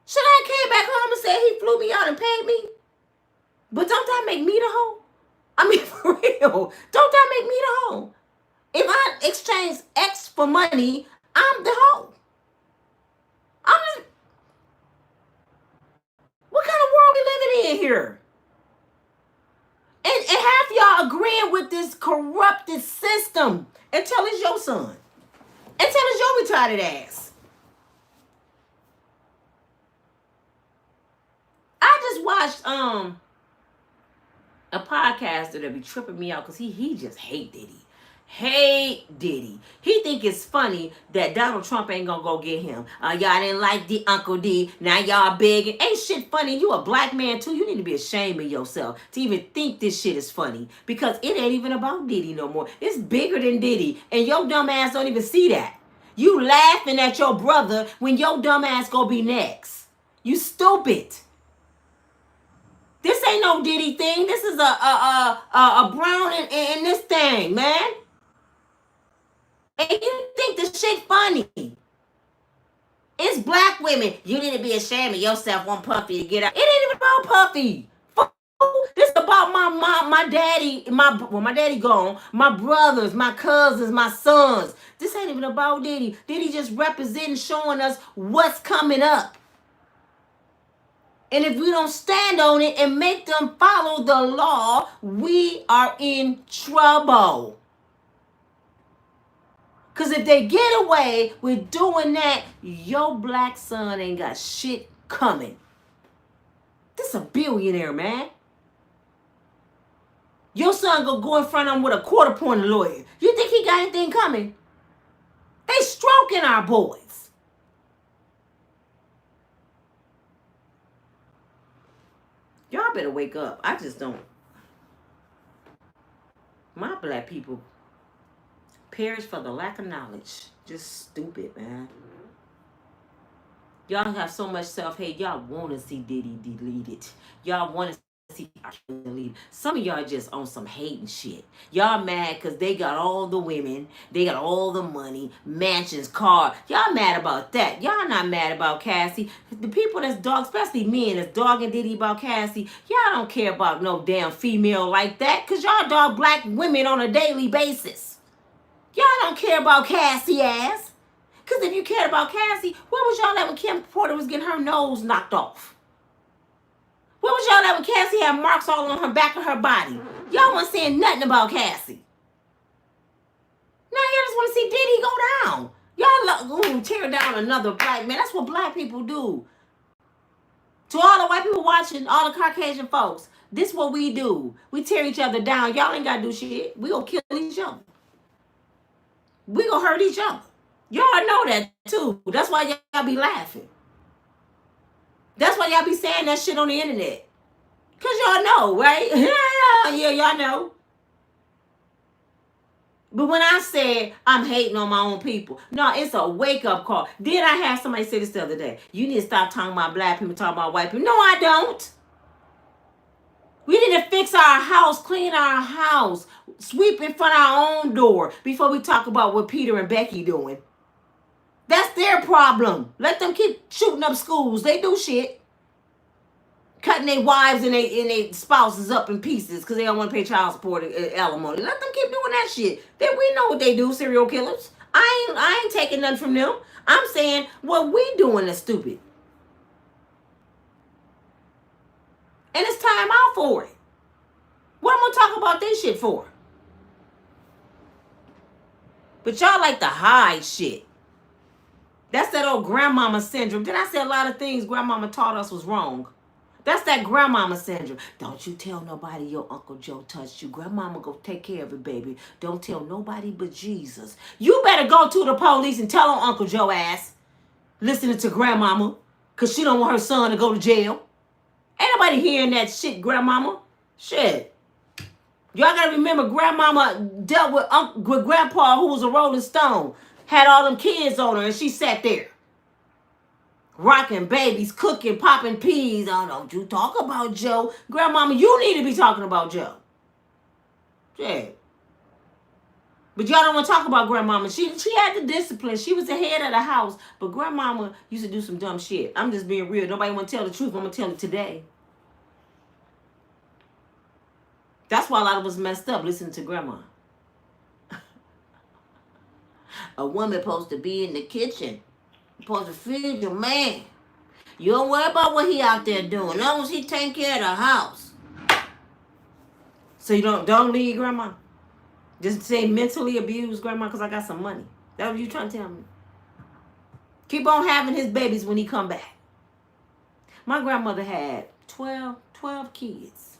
Should I came back home and said he flew me out and paid me? But don't that make me the hoe? I mean, for real. Don't that make me the hoe? If I exchange X for money, I'm the hoe. I'm just... What kind of world we living in here? And half y'all agreeing with this corrupted system until it's your son. Until it's your retarded ass. I just watched a podcaster that be tripping me out because he just hate Diddy. Hate Diddy. He think it's funny that Donald Trump ain't gonna go get him. Y'all didn't like the Uncle D. Now y'all big. Ain't shit funny. You a black man too. You need to be ashamed of yourself to even think this shit is funny. Because it ain't even about Diddy no more. It's bigger than Diddy. And your dumb ass don't even see that. You laughing at your brother when your dumb ass gonna be next. You stupid. This ain't no Diddy thing. This is a Brown in this thing, man. And you think the shit funny. It's black women. You need to be ashamed of yourself. Want Puffy to get out. It ain't even about Puffy. This is about my mom, my daddy, my daddy gone, my brothers, my cousins, my sons. This ain't even about Diddy. Diddy just representing, showing us what's coming up. And if we don't stand on it and make them follow the law, we are in trouble. Because if they get away with doing that, your black son ain't got shit coming. This a billionaire, man. Your son gonna go in front of him with a quarter-point lawyer. You think he got anything coming? They stroking our boys. Y'all better wake up. I just don't. My black people perish for the lack of knowledge. Just stupid, man. Y'all have so much self-hate. Y'all want to see Diddy deleted. Y'all want to see deleted. Some of y'all just on some hating shit. Y'all mad because they got all the women. They got all the money, mansions, cars. Y'all mad about that. Y'all not mad about Cassie. The people that's dog, especially men that's dogging Diddy about Cassie, y'all don't care about no damn female like that because y'all dog black women on a daily basis. Y'all don't care about Cassie ass. Because if you cared about Cassie, where was y'all at when Kim Porter was getting her nose knocked off? Where was y'all at when Cassie had marks all on her back of her body? Y'all wasn't saying nothing about Cassie. Now y'all just want to see Diddy go down. Y'all tear down another black man. That's what black people do. To all the white people watching, all the Caucasian folks, this is what we do. We tear each other down. Y'all ain't got to do shit. We gonna kill each other. We gonna hurt each other. Y'all know that too. That's why y'all be laughing. That's why y'all be saying that shit on the internet. Because y'all know, right? Yeah, y'all know. But when I said I'm hating on my own people, no, it's a wake-up call. Did I have somebody say this the other day? You need to stop talking about black people, talking about white people. No, I don't. We need to fix our house, clean our house, sweep in front of our own door before we talk about what Peter and Becky doing. That's their problem. Let them keep shooting up schools. They do shit. Cutting their wives and their spouses up in pieces because they don't want to pay child support and alimony. Let them keep doing that shit. Then we know what they do, serial killers. I ain't taking nothing from them. I'm saying what we doing is stupid. And it's time out for it. What am I gonna talk about this shit for? But y'all like to hide shit. That's that old grandmama syndrome. Did I say a lot of things grandmama taught us was wrong? That's that grandmama syndrome. Don't you tell nobody your Uncle Joe touched you. Grandmama go take care of it, baby. Don't tell nobody but Jesus. You better go to the police and tell on Uncle Joe ass. Listening to grandmama. Because she don't want her son to go to jail. Ain't nobody hearing that shit, grandmama. Shit. Y'all gotta remember, grandmama dealt with grandpa, who was a Rolling Stone, had all them kids on her, and she sat there, rocking babies, cooking, popping peas. Oh, don't you talk about Joe. Grandmama, you need to be talking about Joe. Yeah. But y'all don't want to talk about grandmama. She had the discipline. She was the head of the house. But grandmama used to do some dumb shit. I'm just being real. Nobody want to tell the truth. I'm going to tell it today. That's why a lot of us messed up listening to grandma. A woman supposed to be in the kitchen. Supposed to feed your man. You don't worry about what he out there doing. As long as he take care of the house. So you don't leave grandma. Just say mentally abused grandma because I got some money. That what you trying to tell me? Keep on having his babies when he come back. My grandmother had 12 kids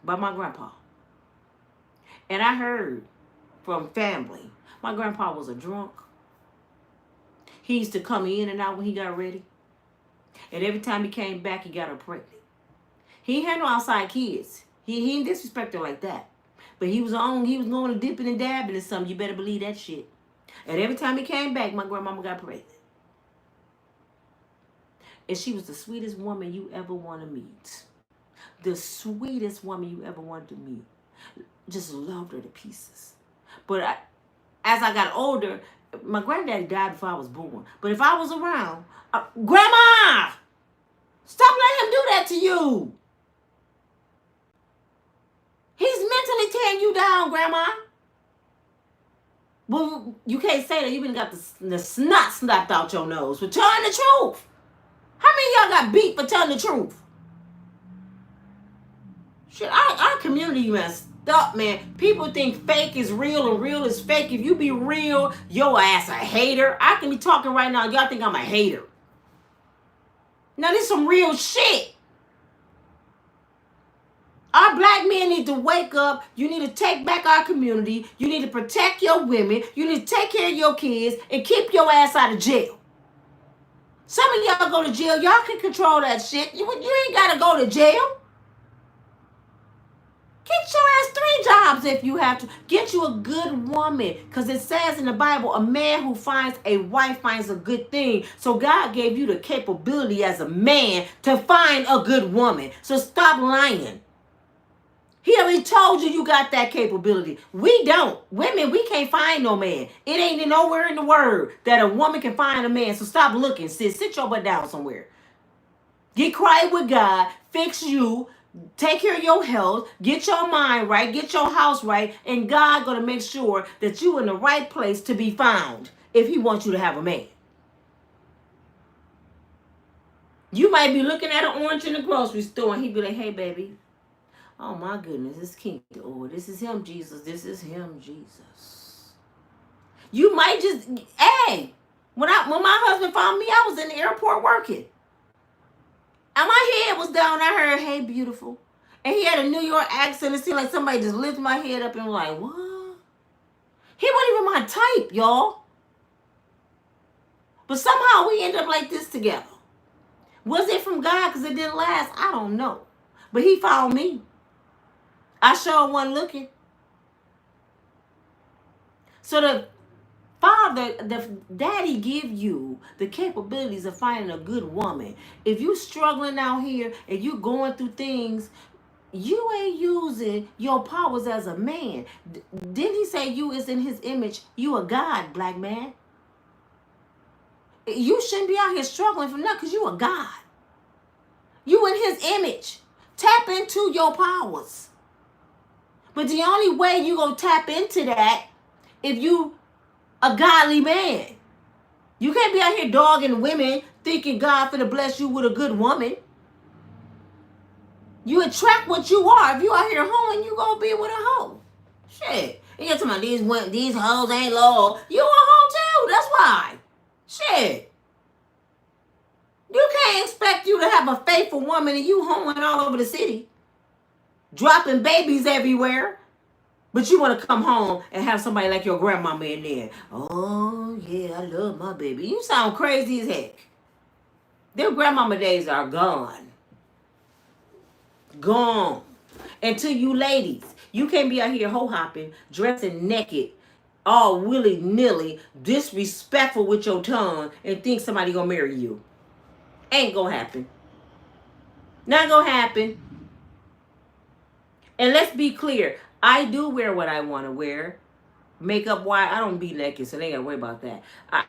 by my grandpa. And I heard from family, my grandpa was a drunk. He used to come in and out when he got ready. And every time he came back, he got her pregnant. He ain't had no outside kids. He didn't disrespect her like that. But he was going to dipping and dabbing and something. You better believe that shit. And every time he came back, my grandmama got pregnant. And she was the sweetest woman you ever want to meet. The sweetest woman you ever wanted to meet. Just loved her to pieces. But as I got older, my granddaddy died before I was born. But if I was around, Grandma! Stop letting him do that to you. He's mentally tearing you down, Grandma. Well, you can't say that. You even got the snot snapped out your nose for telling the truth. How many of y'all got beat for telling the truth? Shit, our community messed up, man. People think fake is real and real is fake. If you be real, your ass a hater. I can be talking right now. Y'all think I'm a hater. Now, this is some real shit. Our black men need to wake up. You need to take back our community. You need to protect your women. You need to take care of your kids and keep your ass out of jail. Some of y'all go to jail. Y'all can control that shit. You ain't got to go to jail. Get your ass 3 jobs if you have to. Get you a good woman. Because it says in the Bible, a man who finds a wife finds a good thing. So God gave you the capability as a man to find a good woman. So stop lying. He already told you got that capability. We don't. Women, we can't find no man. It ain't nowhere in the word that a woman can find a man. So stop looking, sis. Sit your butt down somewhere. Get quiet with God. Fix you. Take care of your health. Get your mind right. Get your house right. And God going to make sure that you in the right place to be found if he wants you to have a man. You might be looking at an orange in the grocery store and he be like, hey, baby. Oh, my goodness, it's King. Oh, this is him, Jesus. This is him, Jesus. You might just, hey, when my husband found me, I was in the airport working. And my head was down. I heard, hey, beautiful. And he had a New York accent. It seemed like somebody just lifted my head up and was like, what? He wasn't even my type, y'all. But somehow we ended up like this together. Was it from God because it didn't last? I don't know. But he found me. I sure wasn't looking. So the daddy give you the capabilities of finding a good woman. If you struggling out here and you going through things, you ain't using your powers as a man. Didn't he say you is in his image? You a God, black man. You shouldn't be out here struggling for nothing because you a God. You in his image. Tap into your powers. But the only way you gonna tap into that if you a godly man. You can't be out here dogging women thinking God finna bless you with a good woman. You attract what you are. If you out here hoeing, you gonna be with a hoe. Shit. And you're talking about these hoes ain't loyal. You a hoe too. That's why. Shit. You can't expect you to have a faithful woman and you hoeing all over the city. Dropping babies everywhere. But you want to come home and have somebody like your grandmama in there. Oh, yeah, I love my baby. You sound crazy as heck. Their grandmama days are gone. Gone. And to you ladies, you can't be out here ho-hopping, dressing naked, all willy-nilly, disrespectful with your tongue, and think somebody gonna marry you. Ain't gonna happen. Not gonna happen. And let's be clear, I do wear what I want to wear. Makeup wise, I don't be naked, so they ain't gotta worry about that.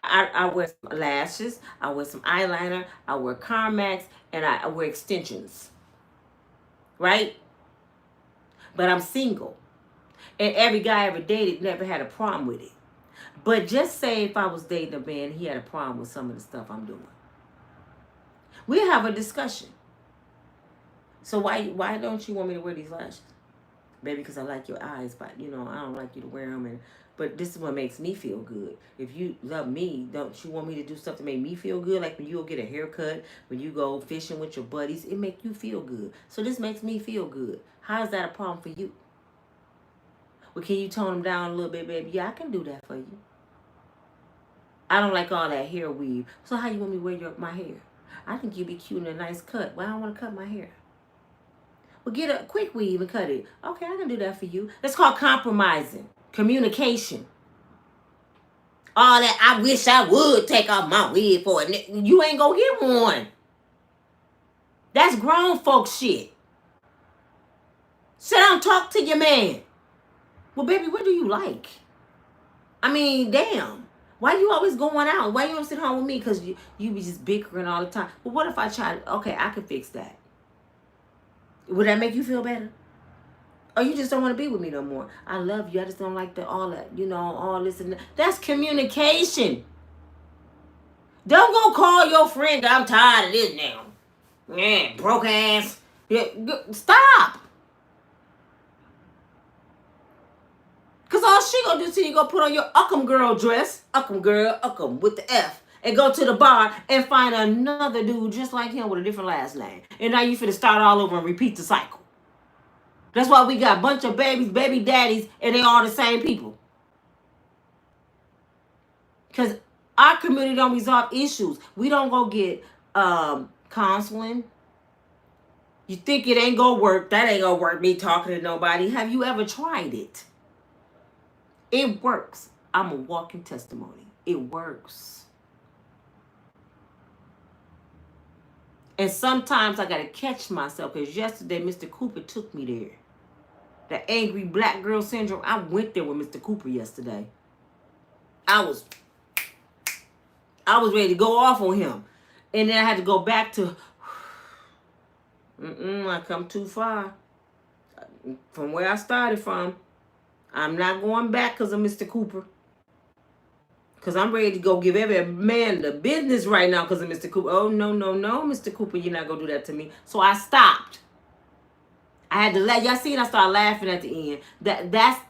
I wear some lashes, I wear some eyeliner, I wear Carmex, and I wear extensions. Right? But I'm single. And every guy I ever dated never had a problem with it. But just say if I was dating a man, he had a problem with some of the stuff I'm doing. We'll have a discussion. So why don't you want me to wear these lashes? Baby, because I like your eyes, but I don't like you to wear them. But this is what makes me feel good. If you love me, don't you want me to do stuff to make me feel good? Like when you go get a haircut, when you go fishing with your buddies, it makes you feel good. So this makes me feel good. How is that a problem for you? Well, can you tone them down a little bit, baby? Yeah, I can do that for you. I don't like all that hair weave. So how you want me to wear my hair? I think you'd be cute in a nice cut. Well, I don't want to cut my hair. Well, get a quick weave and cut it. Okay, I can do that for you. That's called compromising. Communication. All that, I wish I would take off my wig for it. You ain't gonna get one. That's grown folks shit. Sit down, talk to your man. Well, baby, what do you like? I mean, damn. Why you always going out? Why you don't sit home with me? Because you be just bickering all the time. Well, what if I try? Okay, I can fix that. Would that make you feel better? Or you just don't want to be with me no more? I love you. I just don't like all that, all this and that. That's communication. Don't go call your friend. I'm tired of this now. Man, broke ass. Yeah, stop. Because all she gonna do is you go put on your Uckham girl dress. Uckham girl, Uckham with the F. And go to the bar and find another dude just like him with a different last name. And now you finna start all over and repeat the cycle. That's why we got a bunch of babies, baby daddies, and they all the same people. Because our community don't resolve issues. We don't go get counseling. You think it ain't gonna work. That ain't gonna work, me talking to nobody. Have you ever tried it? It works. I'm a walking testimony. It works. And sometimes I got to catch myself because yesterday Mr. Cooper took me there. The angry black girl syndrome. I went there with Mr. Cooper yesterday. I was ready to go off on him. And then I had to go back to, I come too far. From where I started from. I'm not going back because of Mr. Cooper. Because I'm ready to go give every man the business right now because of Mr. Cooper. Oh, no, Mr. Cooper, you're not going to do that to me. So I stopped. I had to let y'all see, and I started laughing at the end. That's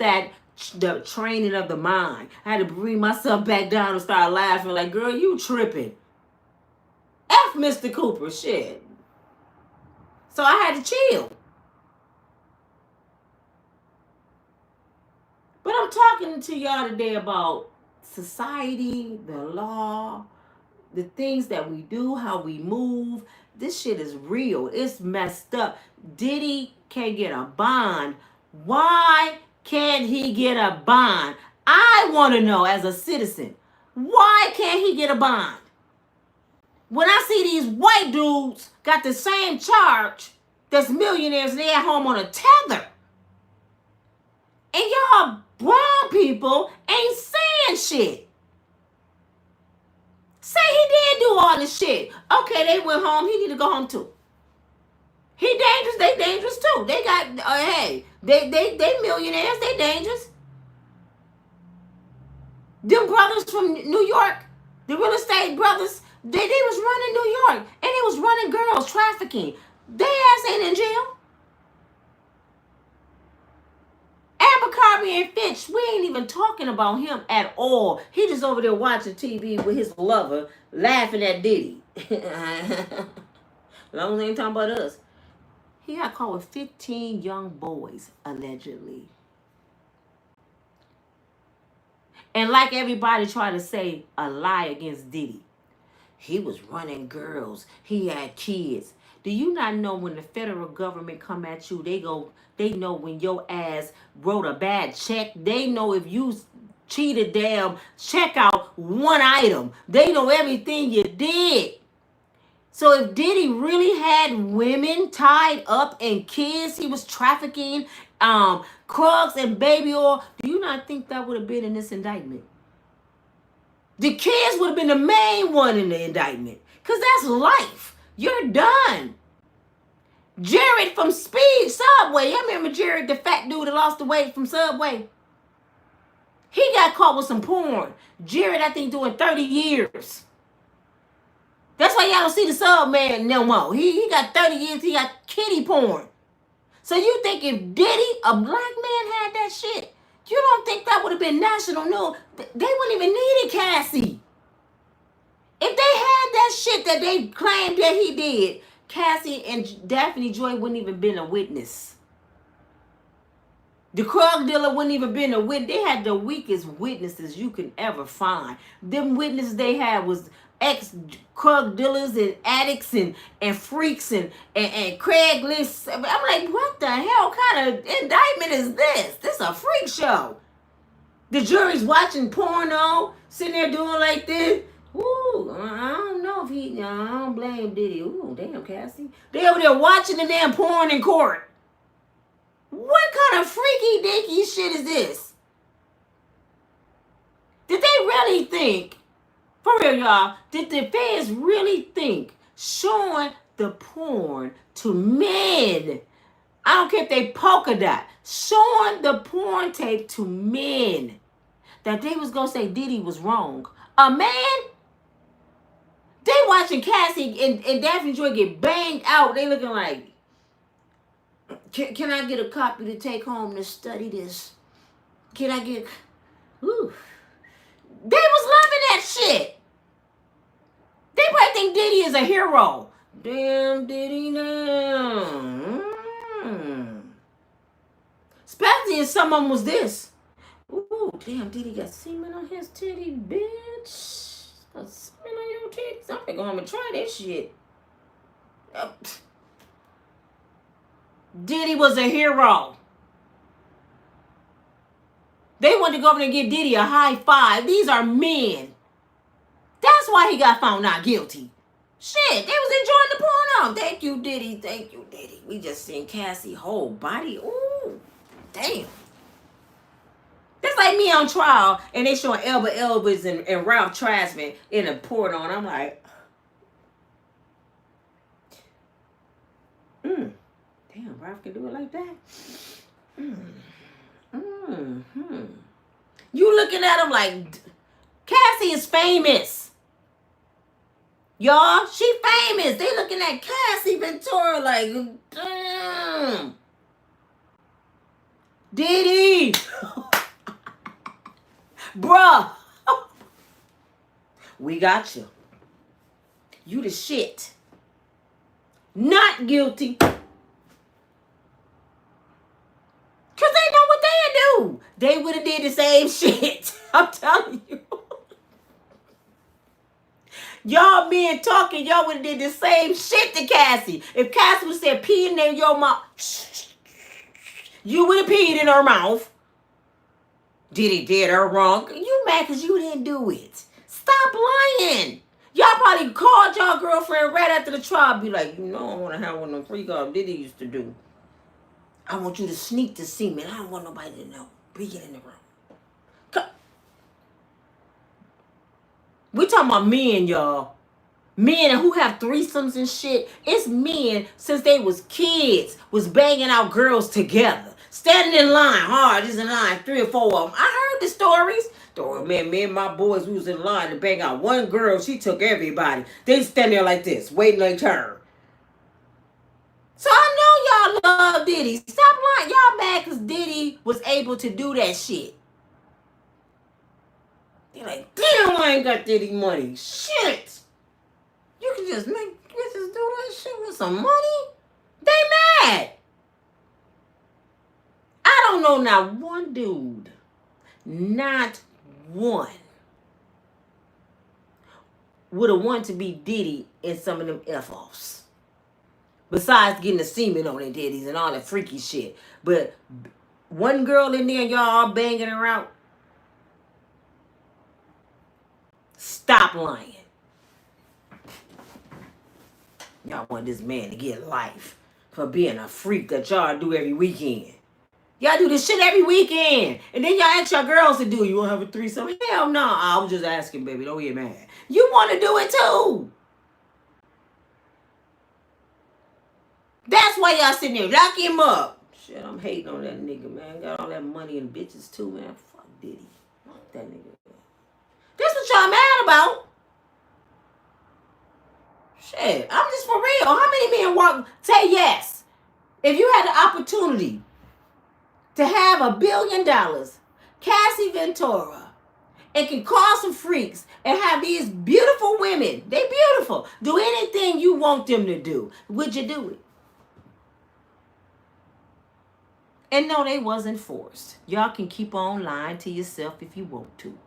the training of the mind. I had to bring myself back down and start laughing like, girl, you tripping. F Mr. Cooper, shit. So I had to chill. But I'm talking to y'all today about society, the law, the things that we do, how we move. This shit is real. It's messed up. Diddy can't get a bond. Why can't he get a bond? I want to know as a citizen, why can't he get a bond? When I see these white dudes got the same charge that's millionaires and they at home on a tether. And y'all brown people ain't saying shit. Say he did do all this shit. Okay, they went home. He need to go home too. He dangerous. They dangerous too. They got, they millionaires. They dangerous. Them brothers from New York, the real estate brothers, they was running New York. And they was running girls, trafficking. They ass ain't in jail. Abercrombie and Fitch, we ain't even talking about him at all. He just over there watching TV with his lover, laughing at Diddy. As long as they ain't talking about us. He got caught with 15 young boys, allegedly. And like everybody try to say a lie against Diddy. He was running girls. He had kids. Do you not know when the federal government come at you, they know when your ass wrote a bad check. They know if you cheated damn check out one item. They know everything you did. So if Diddy really had women tied up and kids he was trafficking, drugs and baby oil, do you not think that would have been in this indictment? The kids would have been the main one in the indictment. Because that's life. You're done. Jared from Subway. I remember Jared, the fat dude that lost the weight from Subway. He got caught with some porn. Jared, I think, doing 30 years. That's why y'all don't see the Sub Man no more. He got 30 years. He got kitty porn. So you think if Diddy, a black man, had that shit, you don't think that would have been national news? They wouldn't even need Cassie. If they had that shit that they claimed that he did, Cassie and Daphne Joy wouldn't even been a witness. The drug dealer wouldn't even been a witness. They had the weakest witnesses you can ever find. Them witnesses they had was ex-drug dealers and addicts and freaks and Craigslist. I'm like, what the hell kind of indictment is this? This is a freak show. The jury's watching porno, sitting there doing like this. Ooh, I don't know if I don't blame Diddy. Ooh, damn, Cassie. They over there watching the damn porn in court. What kind of freaky dicky shit is this? Did they really think, for real, y'all, did the fans really think showing the porn to men, I don't care if they polka dot, showing the porn tape to men, that they was going to say Diddy was wrong? A man? They watching Cassie and Daphne Joy get banged out. They looking like, can I get a copy to take home to study this? Can I get... Ooh. They was loving that shit. They probably think Diddy is a hero. Damn Diddy now. Especially if someone was this. Ooh, damn, Diddy got semen on his titty, bitch. Got semen on your titties. I'm gonna go home and try this shit. Diddy was a hero. They wanted to go over and give Diddy a high five. These are men. That's why he got found not guilty. Shit, they was enjoying the porno. Thank you, Diddy. Thank you, Diddy. We just seen Cassie whole body. Ooh, damn. That's like me on trial and they showing Elba Elvis and Ralph Tresvant in a porno. And I'm like, damn, Ralph can do it like that. You looking at him like, Cassie is famous. Y'all, she famous. They looking at Cassie Ventura like, damn. Diddy. Bruh. We got you. You the shit. Not guilty. Because they know what they'd do. They would have did the same shit. I'm telling you. Y'all men talking, y'all would have did the same shit to Cassie. If Cassie would have said pee in your mouth, you would have peed in her mouth. Diddy did her wrong. You mad because you didn't do it. Stop lying. Y'all probably called y'all girlfriend right after the trial. Be like, you know I want to have one of them freak off Diddy used to do. I want you to sneak the semen. I don't want nobody to know. Bring it in the room. We talking about men, y'all. Men who have threesomes and shit. It's men since they was kids was banging out girls together. Standing in line, hard, just in line, 3 or 4 of them. I heard the stories. Man, me and my boys, we was in line to bang out one girl. She took everybody. They stand there like this, waiting their turn. So I know y'all love Diddy. Stop lying. Y'all mad because Diddy was able to do that shit. They're like, damn, I ain't got Diddy money. Shit. You can just make bitches do that shit with some money? They mad. I don't know not one dude. Not one. Would have wanted to be Diddy in some of them F-offs. Besides getting the semen on their titties and all that freaky shit. But one girl in there, y'all all banging her out. Stop lying. Y'all want this man to get life for being a freak that y'all do every weekend. Y'all do this shit every weekend. And then y'all ask your girls to do it. You want to have a threesome? Hell no. I was just asking, baby. Don't get mad. You want to do it too. That's why y'all sitting there. Lock him up. Shit, I'm hating on that nigga, man. Got all that money and bitches too, man. Fuck Diddy. Fuck that nigga. That's what y'all mad about. Shit, I'm just for real. How many men walk? Say yes. If you had the opportunity to have $1 billion, Cassie Ventura, and can call some freaks and have these beautiful women, they beautiful, do anything you want them to do, would you do it? And no, they wasn't forced. Y'all can keep on lying to yourself if you want to.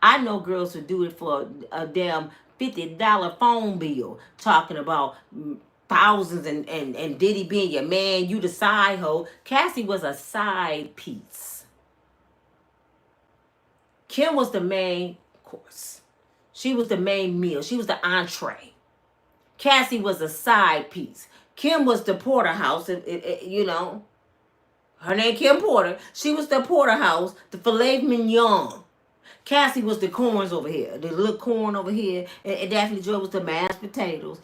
I know girls would do it for a damn $50 phone bill, talking about thousands and Diddy being your man, you the side hoe. Cassie was a side piece. Kim was the main course. She was the main meal. She was the entree. Cassie was a side piece. Kim was the porterhouse, you know. Her name Kim Porter. She was the porterhouse, the filet mignon. Cassie was the corns over here, the little corn over here, and Daphne Joy was the mashed potatoes.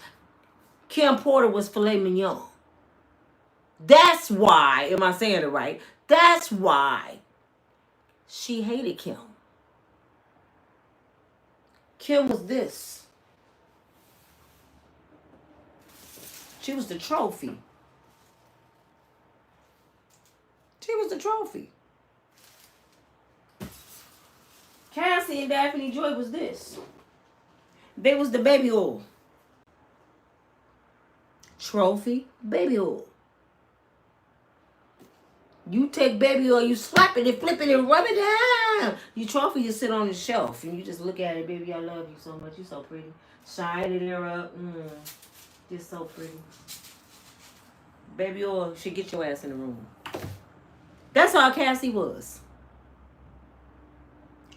Kim Porter was filet mignon. That's why, am I saying it right? That's why she hated Kim. Kim was this. She was the trophy. She was the trophy. Cassie and Daphne Joy was this. They was the baby oil. Trophy, baby oil. You take baby oil, you slap it and flip it and rub it down. Your trophy just sit on the shelf and you just look at it, baby, I love you so much. You so pretty. Shining her up. Just so pretty. Baby oil should get your ass in the room. That's how Cassie was.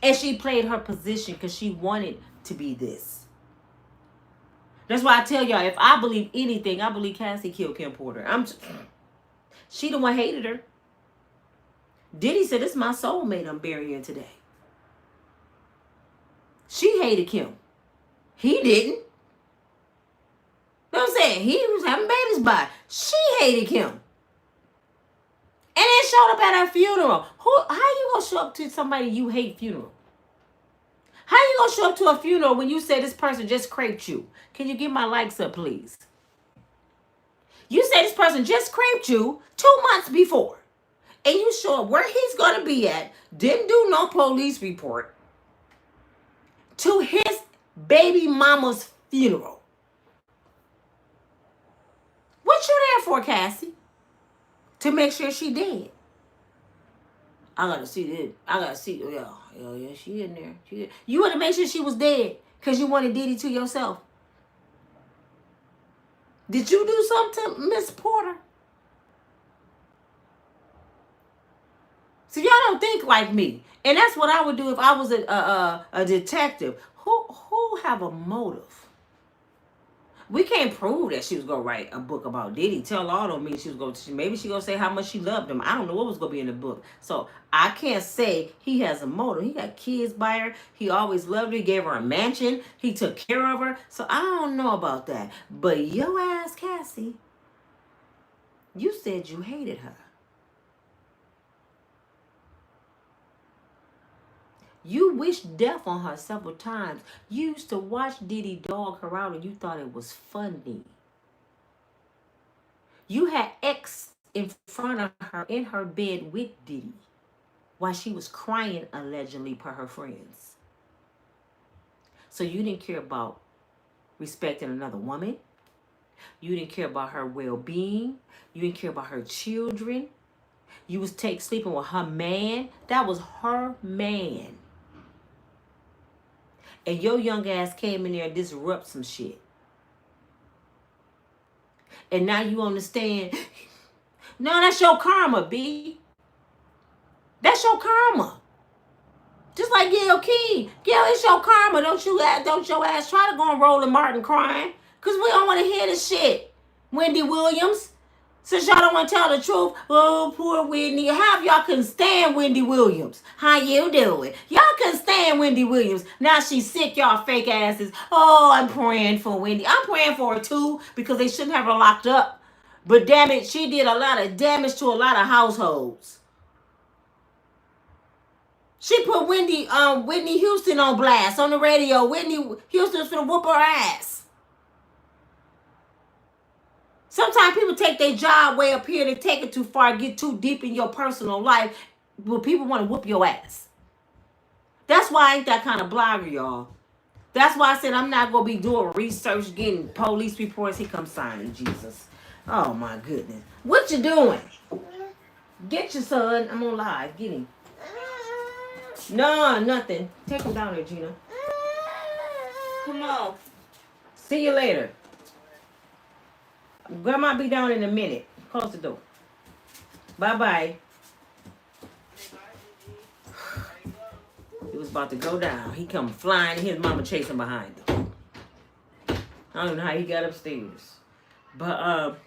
And she played her position because she wanted to be this. That's why I tell y'all, if I believe anything, I believe Cassie killed Kim Porter. She the one hated her. Diddy said, "This is my soulmate I'm burying today." She hated Kim. He didn't. You know what I'm saying? He was having babies by. She hated Kim. And then showed up at her funeral. How you gonna show up to somebody you hate funeral? How you gonna show up to a funeral when you say this person just craped you? Can you get my likes up, please? You say this person just craped you 2 months before. And you show up where he's gonna be at, didn't do no police report, to his baby mama's funeral. What you there for, Cassie? To make sure she dead. I gotta see this. I gotta see. Yeah, she in there. You want to make sure she was dead because you wanted Diddy to yourself. Did you do something to Miss Porter? So y'all don't think like me, and that's what I would do if I was a detective. Who have a motive? We can't prove that she was gonna write a book about Diddy. Tell all don't mean she was gonna. Maybe she gonna say how much she loved him. I don't know what was gonna be in the book. So I can't say he has a motive. He got kids by her. He always loved her. He gave her a mansion. He took care of her. So I don't know about that. But your ass, Cassie, you said you hated her. You wished death on her several times. You used to watch Diddy dog her out and you thought it was funny. You had X in front of her in her bed with Diddy while she was crying allegedly per her friends. So you didn't care about respecting another woman. You didn't care about her well-being. You didn't care about her children. You was sleeping with her man. That was her man. And your young ass came in there and disrupt some shit. And now you understand. No, that's your karma, B. That's your karma. Just like Gail King. Gail, it's your karma. Don't your ass try to go and roll and Martin crying. Because we don't want to hear this shit. Wendy Williams. Since y'all don't want to tell the truth, oh, poor Wendy. How y'all can stand Wendy Williams? How you doing? Y'all can stand Wendy Williams. Now she's sick, y'all fake asses. Oh, I'm praying for Wendy. I'm praying for her too, because they shouldn't have her locked up. But damn it, she did a lot of damage to a lot of households. She put Whitney Houston on blast on the radio. Whitney Houston's gonna whoop her ass. Sometimes people take their job way up here, they take it too far, get too deep in your personal life, but people want to whoop your ass. That's why I ain't that kind of blogger, y'all. That's why I said I'm not going to be doing research, getting police reports. He comes signing, Jesus. Oh, my goodness. What you doing? Get your son. I'm on live. Get him. No, nothing. Take him down there, Gina. Come on. See you later. Grandma be down in a minute. Close the door. Bye-bye. He was about to go down. He come flying and his mama chasing behind him. I don't know how he got upstairs. But,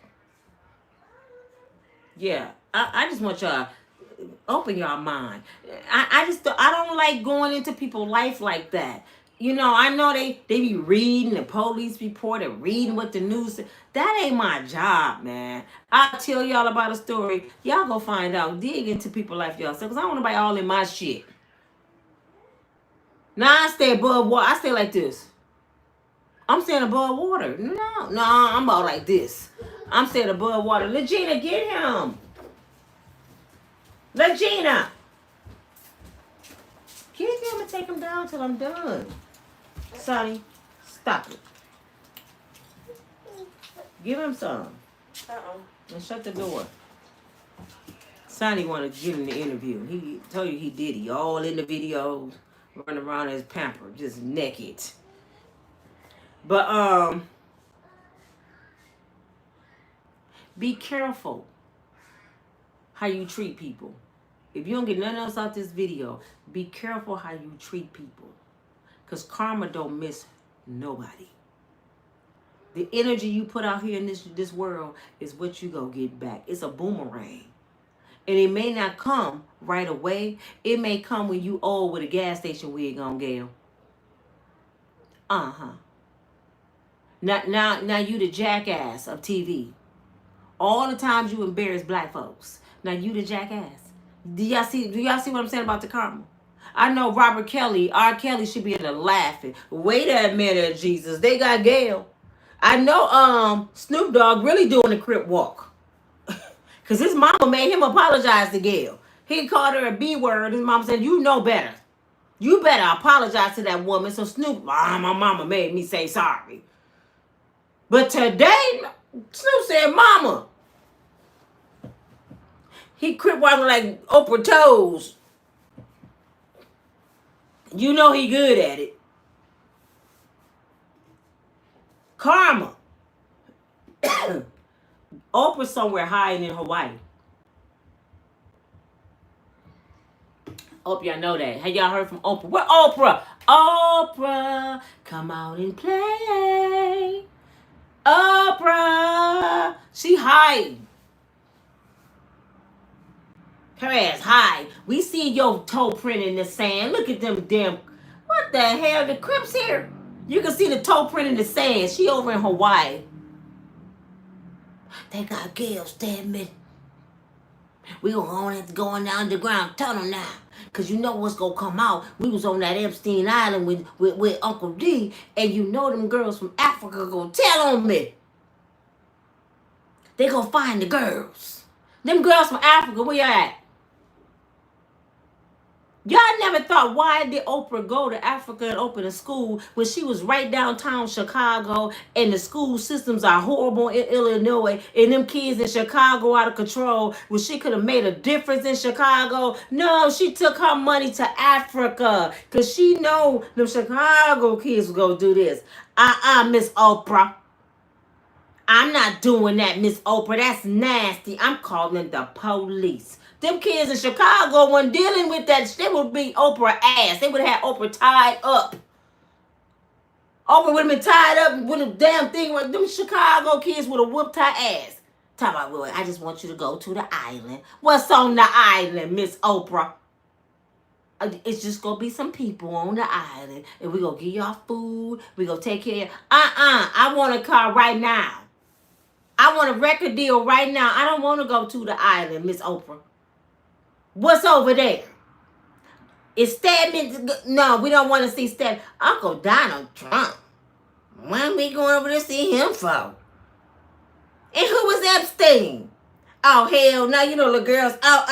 yeah. I just want y'all open your mind. I don't like going into people's life like that. You know, I know they be reading the police report and reading what the news says. That ain't my job, man. I'll tell y'all about a story. Y'all go find out. Dig into people's life yourself. Because I don't want nobody all in my shit. Now I stay above water. I stay like this. I'm staying above water. No, I'm about like this. I'm staying above water. Legina, get him. Legina. Get him and take him down till I'm done. Sonny, stop it. Give him some. And shut the door. Sonny wanted to give him the interview. He told you he did. He all in the videos, running around as pamper, just naked. But be careful how you treat people. If you don't get nothing else out this video, be careful how you treat people. Because karma don't miss nobody. The energy you put out here in this world is what you go get back. It's a boomerang. And it may not come right away. It may come when you old with a gas station wig on, Gail. Uh-huh. Now you the jackass of TV. All the times you embarrass black folks. Now you the jackass. Do y'all see what I'm saying about the karma? I know R. Kelly should be in there laughing. Wait a minute, Jesus. They got Gail. I know Snoop Dogg really doing the Crip walk. Because his mama made him apologize to Gail. He called her a B word. His mama said, you know better. You better apologize to that woman. So Snoop, my mama made me say sorry. But today, Snoop said, mama. He Crip walking like Oprah toes. You know he good at it. Karma. Oprah somewhere hiding in Hawaii. Hope y'all know that. Have y'all heard from Oprah? Where Oprah? Oprah, come out and play. Oprah. She hiding. Her ass hide. We see your toe print in the sand. Look at them damn. What the hell? The Crips here. You can see the toe print in the sand. She over in Hawaii. They got Gail standing. We gonna have to go in the underground tunnel now. Cause you know what's gonna come out. We was on that Epstein Island with Uncle D. And you know them girls from Africa gonna tell on me. They gonna find the girls. Them girls from Africa, where y'all at? Y'all never thought, why did Oprah go to Africa and open a school when she was right downtown Chicago and the school systems are horrible in Illinois and them kids in Chicago out of control when she could have made a difference in Chicago? No, she took her money to Africa because she know them Chicago kids will go do this. Miss Oprah. I'm not doing that, Miss Oprah. That's nasty. I'm calling the police. Them kids in Chicago weren't dealing with that. They would be Oprah ass. They would have had Oprah tied up. Oprah would have been tied up with a damn thing. Them Chicago kids would have whooped her ass. Talk about, well, I just want you to go to the island. What's on the island, Miss Oprah? It's just going to be some people on the island. And we're going to give y'all food. We're going to take care of I want a car right now. I want a record deal right now. I don't want to go to the island, Miss Oprah. What's over there? Is Stedman? No, we don't want to see Stedman. Uncle Donald Trump. When we going over to see him for? And who was Epstein? Oh, hell no. You know the girls. Oh,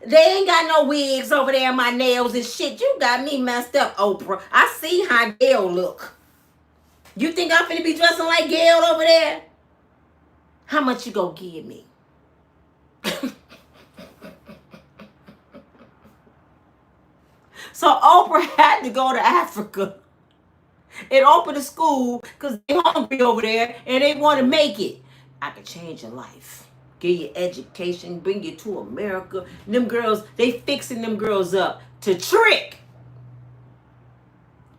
They ain't got no wigs over there in my nails and shit. You got me messed up, Oprah. I see how Gail look. You think I'm finna be dressing like Gail over there? How much you gonna give me? So Oprah had to go to Africa and open a school because they're hungry over there and they want to make it. I could change your life. Give you education, bring you to America. Them girls, they fixing them girls up to trick.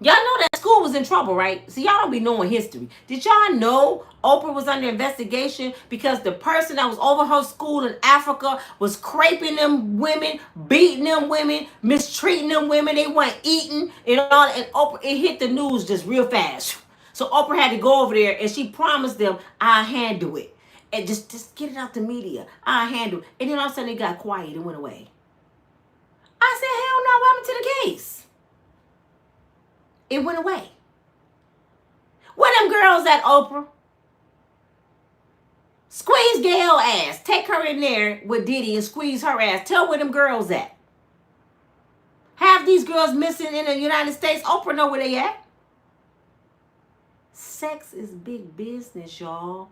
Y'all know that school was in trouble, right? So y'all don't be knowing history. Did y'all know Oprah was under investigation because the person that was over her school in Africa was craping them women, beating them women, mistreating them women. They weren't eating and all. And Oprah, it hit the news just real fast. So Oprah had to go over there and she promised them, I'll handle it. And just get it out the media. I'll handle it. And then all of a sudden it got quiet and went away. I said, hell no, what happened to the case? It went away. Where them girls at, Oprah? Squeeze Gail ass. Take her in there with Diddy and squeeze her ass. Tell where them girls at. Have these girls missing in the United States. Oprah know where they at. Sex is big business, y'all.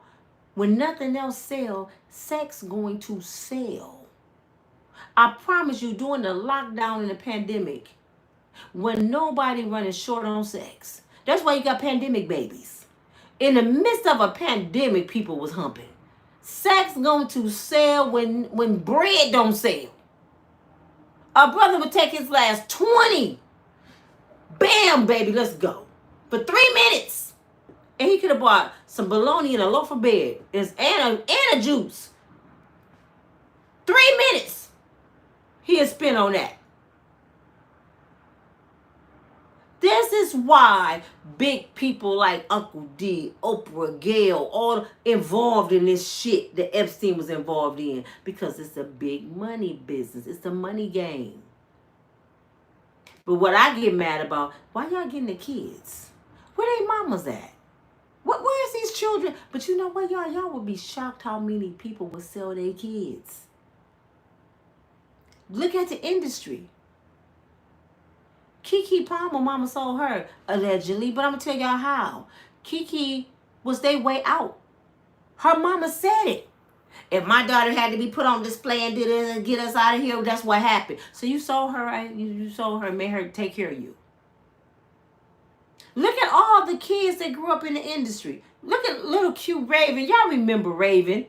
When nothing else sells, sex going to sell. I promise you, during the lockdown and the pandemic, when nobody running short on sex. That's why you got pandemic babies. In the midst of a pandemic, people was humping. Sex going to sell when bread don't sell. A brother would take his last 20. Bam, baby, let's go. For 3 minutes. And he could have bought some bologna and a loaf of bread and a juice. 3 minutes. He had spent on that. This is why big people like Uncle D, Oprah, Gail, all involved in this shit that Epstein was involved in. Because it's a big money business. It's a money game. But what I get mad about, why y'all getting the kids? Where they mamas at? Where's these children? But you know what, y'all? Y'all would be shocked how many people would sell their kids. Look at the industry. Keke Palmer, mama sold her, allegedly. But I'm going to tell y'all how. Keke was their way out. Her mama said it. If my daughter had to be put on display and did it and get us out of here, that's what happened. So you sold her, right? You sold her and made her take care of you. Look at all the kids that grew up in the industry. Look at little cute Raven. Y'all remember Raven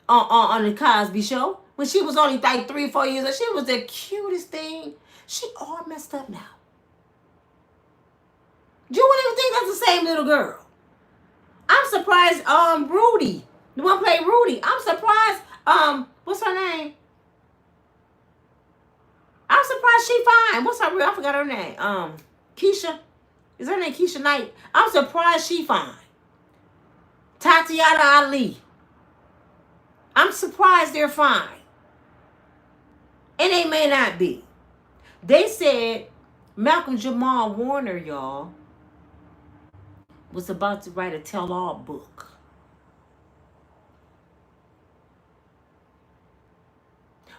on the Cosby Show? When she was only like 3 or 4 years old. She was the cutest thing. She all messed up now. You wouldn't even think that's the same little girl. I'm surprised Rudy, the one played Rudy. I'm surprised what's her name? I'm surprised she fine. What's her real? I forgot her name. Keisha. Is her name Keisha Knight? I'm surprised she fine. Tatiana Ali. I'm surprised they're fine. And they may not be. They said Malcolm Jamal Warner, y'all, was about to write a tell-all book.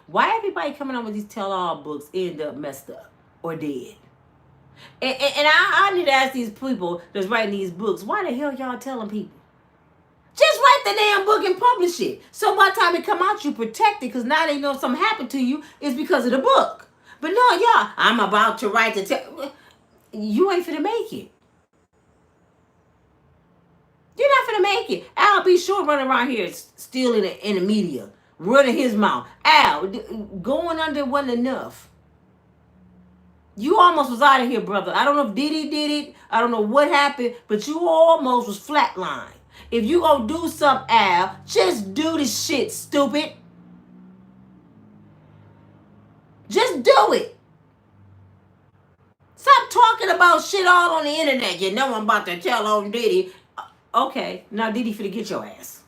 Why everybody coming on with these tell-all books end up messed up or dead? And I need to ask these people that's writing these books, why the hell y'all telling people? Just write the damn book and publish it. So by the time it come out, you protect it, because now they know if something happened to you, it's because of the book. But no, y'all, I'm about to write the tell. You ain't finna make it. You're not finna make it. Al be sure running around here still in the media, running his mouth. Al, going under wasn't enough. You almost was out of here, brother. I don't know if Diddy did it. I don't know what happened, but you almost was flatlined. If you gonna do something, Al, just do this shit, stupid. Just do it. Stop talking about shit all on the internet. You know I'm about to tell on Diddy. Okay, now Diddy finna get your ass.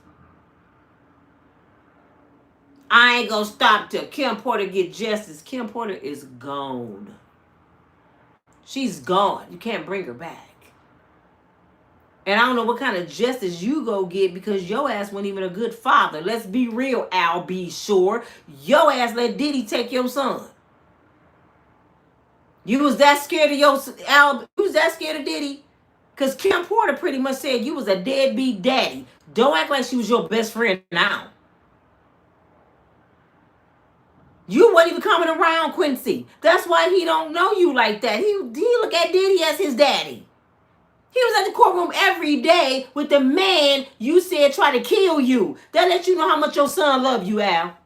I ain't gonna stop till Kim Porter get justice. Kim Porter is gone. She's gone. You can't bring her back. And I don't know what kind of justice you go get because your ass wasn't even a good father. Let's be real, Al B. Sure. Your ass let Diddy take your son. You was that scared of you was that scared of Diddy? Because Kim Porter pretty much said you was a deadbeat daddy. Don't act like she was your best friend now. You wasn't even coming around, Quincy. That's why he don't know you like that. He look at Diddy as his daddy. He was at the courtroom every day with the man you said tried to kill you. That lets you know how much your son love you, Al.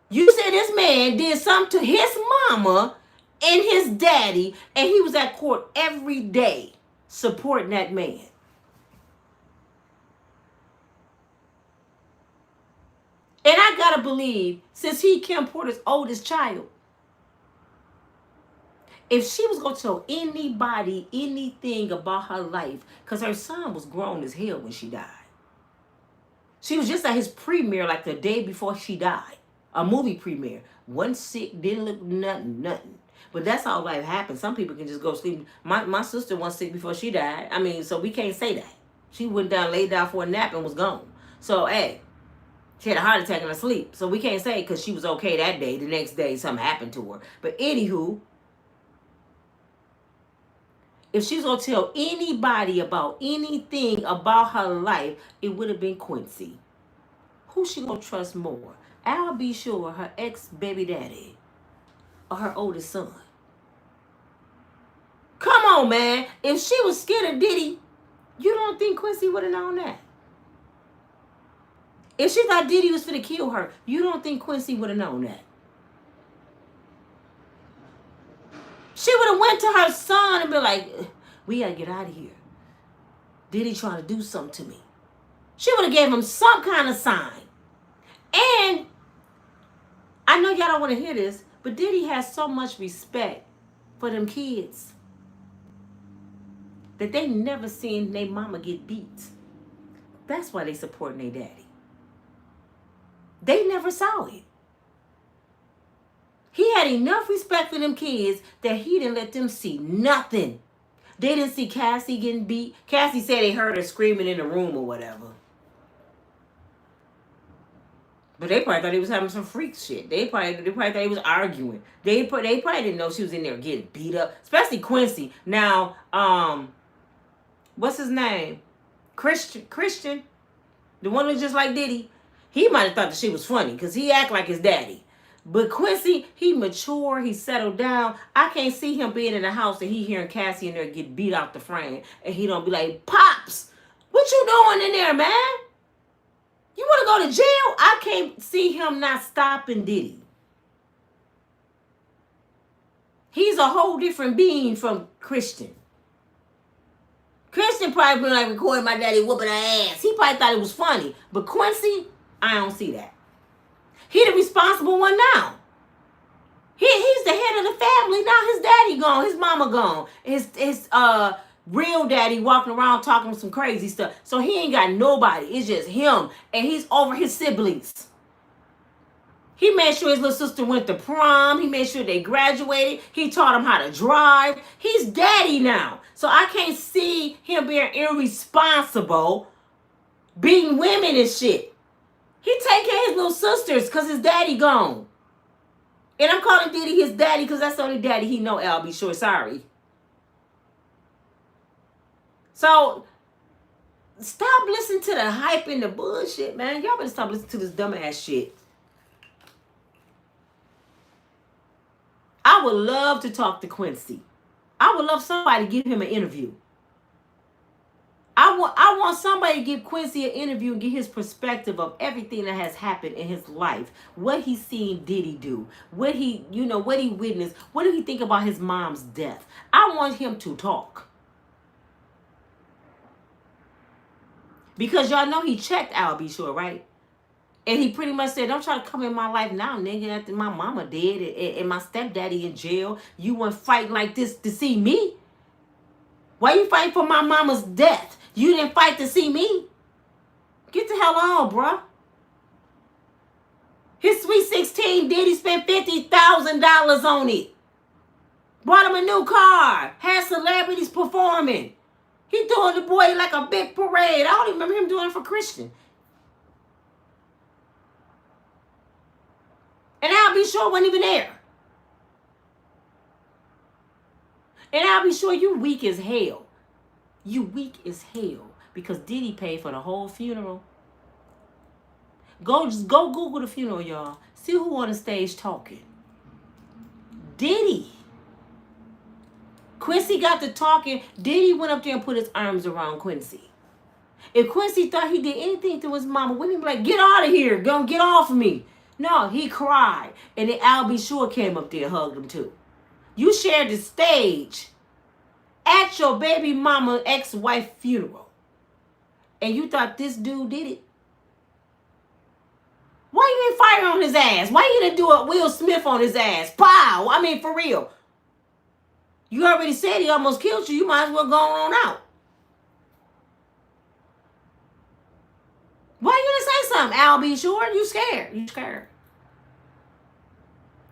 You said this man did something to his mama and his daddy, and he was at court every day supporting that man. And I gotta believe, since he Kim Porter's oldest child, if she was gonna tell anybody anything about her life, because her son was grown as hell when she died. She was just at his premiere like the day before she died. A movie premiere. Wasn't sick, didn't look nothing. But that's how life happens. Some people can just go sleep. My sister was sick before she died. I mean, so we can't say that. She went down, laid down for a nap and was gone. So, hey, she had a heart attack in her sleep. So we can't say because she was okay that day. The next day, something happened to her. But anywho, if she's going to tell anybody about anything about her life, it would have been Quincy. Who she going to trust more? I'll be sure her ex-baby daddy or her oldest son. Come on, man. If she was scared of Diddy, you don't think Quincy would have known that? If she thought Diddy was finna kill her, you don't think Quincy would have known that? She would have went to her son and be like, we gotta get out of here. Diddy trying to do something to me. She would have gave him some kind of sign. And I know y'all don't want to hear this, but Diddy has so much respect for them kids that they never seen their mama get beat. That's why they supporting their daddy. They never saw it. He had enough respect for them kids that he didn't let them see nothing. They didn't see Cassie getting beat. Cassie said they heard her screaming in the room or whatever. But they probably thought he was having some freak shit. They probably thought he was arguing. They probably didn't know she was in there getting beat up. Especially Quincy. Now, what's his name? Christian. The one who's just like Diddy. He might have thought that she was funny because he act like his daddy. But Quincy, he mature, he settled down. I can't see him being in the house and he hearing Cassie in there get beat out the frame. And he don't be like, Pops, what you doing in there, man? You want to go to jail? I can't see him not stopping Diddy. He's a whole different being from Christian. Christian probably been like recording my daddy whooping her ass. He probably thought it was funny. But Quincy, I don't see that. He the responsible one now. He's the head of the family. Now his daddy gone. His mama gone. His real daddy walking around talking some crazy stuff. So he ain't got nobody. It's just him. And he's over his siblings. He made sure his little sister went to prom. He made sure they graduated. He taught them how to drive. He's daddy now. So I can't see him being irresponsible, beating women and shit. He take care of his little sisters because his daddy gone. And I'm calling Diddy his daddy because that's the only daddy he know, I'll be sure. Sorry. So, stop listening to the hype and the bullshit, man. Y'all better stop listening to this dumbass shit. I would love to talk to Quincy. I would love somebody to give him an interview. I want somebody to give Quincy an interview and get his perspective of everything that has happened in his life. What he's seen Diddy do. What he, what he witnessed. What did he think about his mom's death? I want him to talk. Because y'all know he checked Al B. Sure, right? And he pretty much said, don't try to come in my life now, nigga, after my mama dead and my stepdaddy in jail. You weren't fighting like this to see me. Why you fighting for my mama's death? You didn't fight to see me. Get the hell on, bruh. His Sweet 16 Diddy spent $50,000 on it. Bought him a new car. Had celebrities performing. He doing the boy like a big parade. I don't even remember him doing it for Christian. And I'll be sure wasn't even there. And I'll be sure you weak as hell. You weak as hell. Because Diddy paid for the whole funeral. Go Google the funeral, y'all. See who on the stage talking. Diddy. Quincy got to talking. Diddy went up there and put his arms around Quincy. If Quincy thought he did anything to his mama, wouldn't he be like, get out of here. Go get off of me. No, he cried. And then Al B. Sure came up there and hugged him too. You shared the stage at your baby mama ex-wife funeral. And you thought this dude did it? Why you didn't fire on his ass? Why you didn't do a Will Smith on his ass? Pow! I mean, for real. You already said he almost killed you. You might as well go on out. Why you didn't say something, Al B. Sure? You scared. You scared.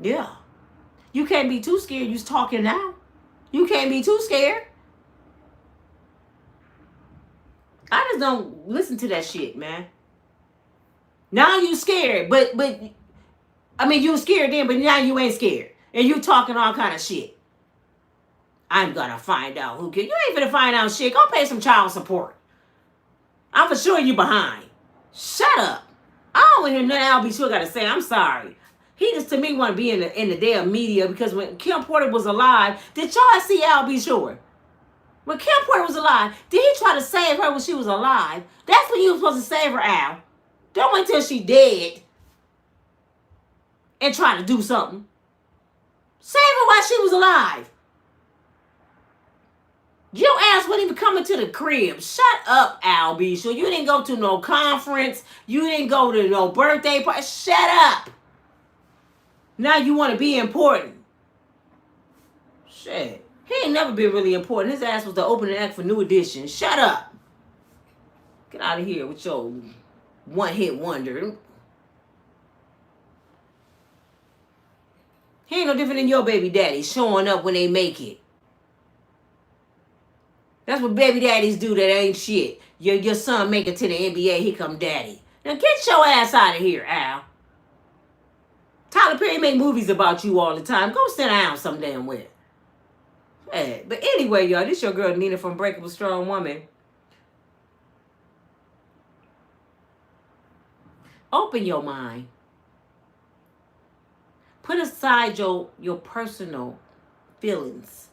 Yeah. You can't be too scared. You's talking now. You can't be too scared. I just don't listen to that shit, man. Now you scared, but I mean you were scared then, but now you ain't scared. And you talking all kind of shit. I'm gonna find out who killed you. Ain't gonna find out shit. Go pay some child support. I'm for sure you behind. Shut up. I don't want to hear nothing Al B. Sure got to say. I'm sorry. He just, to me, want to be in the damn media because when Kim Porter was alive, did y'all see Al B. Sure? When Kim Porter was alive, did he try to save her when she was alive? That's when you were supposed to save her, Al. Don't wait till she dead and try to do something. Save her while she was alive. Your ass wasn't even coming to the crib. Shut up, Al B. Sure. You didn't go to no conference. You didn't go to no birthday party. Shut up. Now you want to be important. Shit. He ain't never been really important. His ass was the opening act for New Edition. Shut up. Get out of here with your one-hit wonder. He ain't no different than your baby daddy showing up when they make it. That's what baby daddies do that ain't shit. Your son make it to the NBA, here come daddy. Now get your ass out of here, Al. Tyler Perry make movies about you all the time. Go sit down some damn where. Hey, but anyway, y'all, this your girl Nina from Unbreakable Strong Woman. Open your mind. Put aside your personal feelings.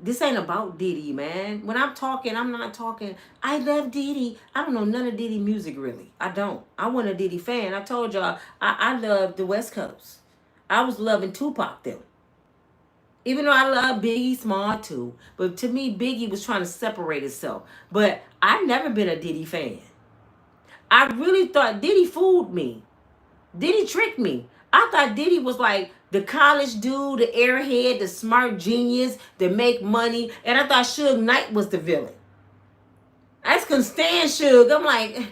This ain't about Diddy, man. When I'm talking, I'm not talking, I love Diddy. I don't know none of Diddy music, really. I don't. I wasn't a Diddy fan. I told y'all, I love the West Coast. I was loving Tupac, though. Even though I love Biggie Small, too. But to me, Biggie was trying to separate himself. But I've never been a Diddy fan. I really thought Diddy fooled me. Diddy tricked me. I thought Diddy was like the college dude, the airhead, the smart genius, that make money. And I thought Suge Knight was the villain. I just couldn't stand Suge. I'm like,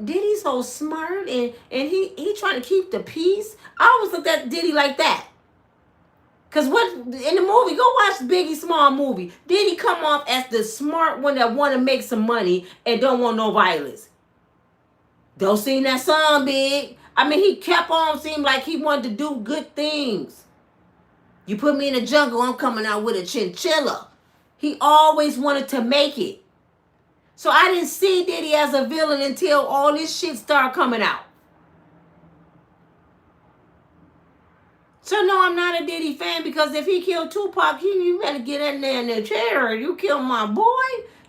Diddy's so smart and he trying to keep the peace. I always looked at Diddy like that. Because what in the movie, go watch Biggie Small movie. Diddy come off as the smart one that want to make some money and don't want no violence. Don't sing that song, Big. I mean, he kept on seeming like he wanted to do good things. You put me in the jungle, I'm coming out with a chinchilla. He always wanted to make it. So I didn't see Diddy as a villain until all this shit started coming out. So no, I'm not a Diddy fan because if he killed Tupac, you better get in there in the chair. You kill my boy.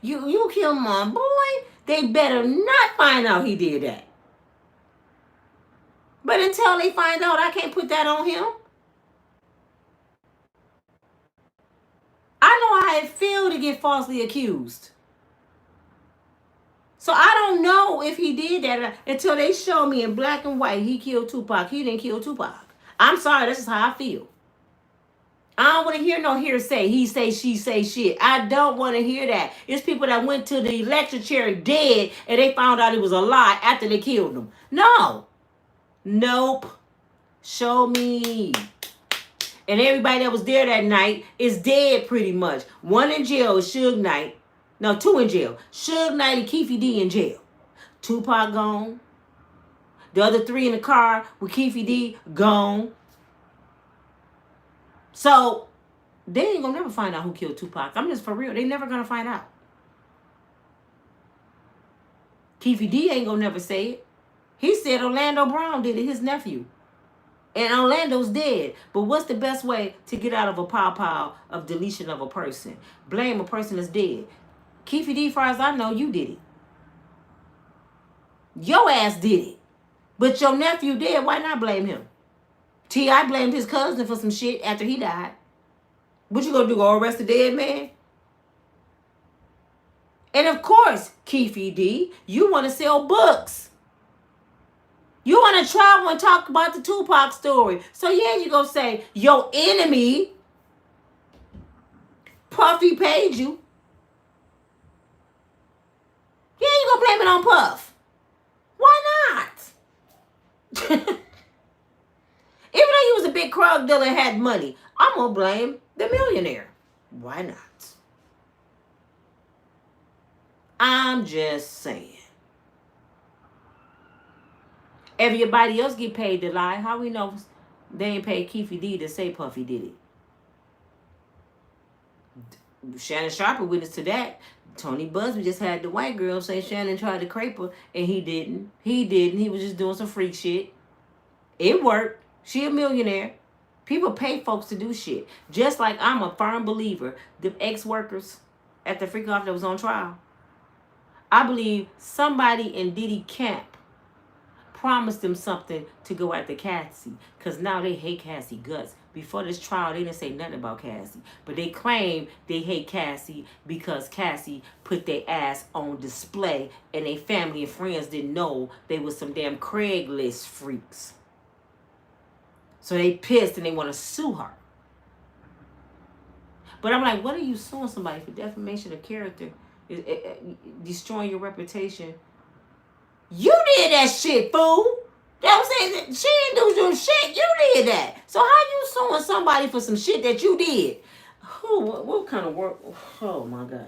You killed my boy. They better not find out he did that. But until they find out, I can't put that on him. I know how it feels to get falsely accused. So I don't know if he did that until they show me in black and white he killed Tupac. He didn't kill Tupac. I'm sorry, this is how I feel. I don't want to hear no hearsay. He say, she say shit. I don't want to hear that. It's people that went to the electric chair dead and they found out it was a lie after they killed him. No. Nope. Show me. And everybody that was there that night is dead pretty much. One in jail is Suge Knight. No, two in jail. Suge Knight and Keefe D in jail. Tupac gone. The other three in the car with Keefe D gone. So, they ain't gonna never find out who killed Tupac. I'm just for real. They never gonna find out. Keefe D ain't gonna never say it. He said Orlando Brown did it, his nephew. And Orlando's dead. But what's the best way to get out of a pile of deletion of a person? Blame a person that's dead. Keefe D, far as I know, you did it. Your ass did it. But your nephew did. Why not blame him? T.I. blamed his cousin for some shit after he died. What you gonna do? Go arrest the dead man? And of course, Keefe D, you want to sell books. You want to travel and talk about the Tupac story. So yeah, you gonna say your enemy, Puffy, paid you. Yeah, you gonna blame it on Puff. Why not? Even though you was a big drug dealer and had money, I'm gonna blame the millionaire. Why not? I'm just saying. Everybody else get paid to lie. How we know they ain't paid Keefe D to say Puffy did it? Shannon Sharper witness to that. Tony Busby just had the white girl say Shannon tried to crepe her, and he didn't. He didn't. He was just doing some freak shit. It worked. She a millionaire. People pay folks to do shit. Just like I'm a firm believer, the ex-workers at the freak off that was on trial. I believe somebody in Diddy camp promised them something to go after Cassie, because now they hate Cassie guts. Before this trial, they didn't say nothing about Cassie, but they claim they hate Cassie because Cassie put their ass on display, and their family and friends didn't know they was some damn Craigslist freaks. So they pissed and they want to sue her. But I'm like, what are you suing somebody for? Defamation of character, destroying your reputation. You did that shit, fool. That was saying she didn't do shit. You did that. So how you suing somebody for some shit that you did? Oh, what kind of work? Oh my God.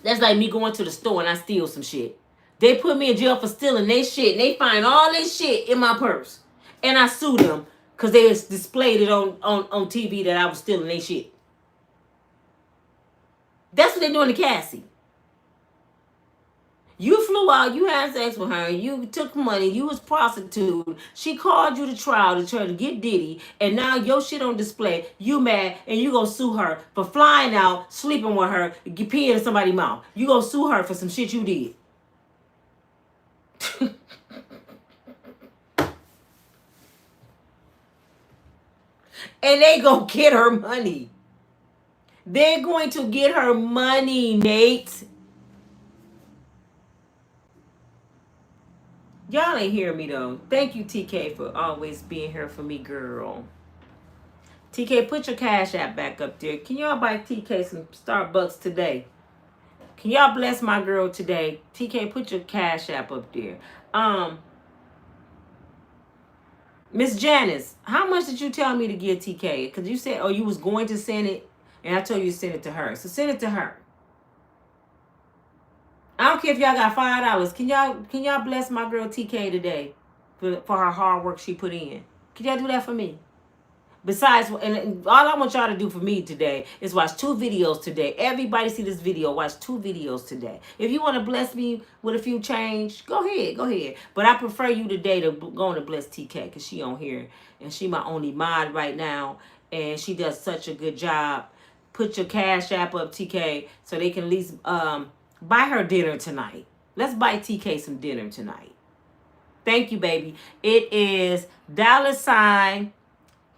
That's like me going to the store and I steal some shit. They put me in jail for stealing their shit, and they find all this shit in my purse. And I sue them because they displayed it on TV that I was stealing their shit. That's what they're doing to Cassie. You flew out, you had sex with her, you took money, you was prostitute. She called you to trial to try to get Diddy, and now your shit on display. You mad, and you gonna sue her for flying out, sleeping with her, peeing in somebody's mouth. You gonna sue her for some shit you did. And they gonna get her money. They're going to get her money, Nate. Y'all ain't hear me though. Thank you, TK, for always being here for me, girl. TK, put your Cash App back up there. Can y'all buy TK some Starbucks today? Can y'all bless my girl today? TK, put your Cash App up there. Miss Janice, how much did you tell me to give TK? Because you said, oh, you was going to send it, and I told you to send it to her. So send it to her. I don't care if y'all got $5. Can y'all bless my girl TK today for her hard work she put in? Can y'all do that for me? Besides, and all I want y'all to do for me today is watch 2 videos today. Everybody see this video. Watch 2 videos today. If you want to bless me with a few change, go ahead. Go ahead. But I prefer you today to go on to bless TK because she on here. And she my only mod right now. And she does such a good job. put your cash app up, TK, so they can at least buy her dinner tonight. Let's buy TK some dinner tonight. Thank you, baby. It is $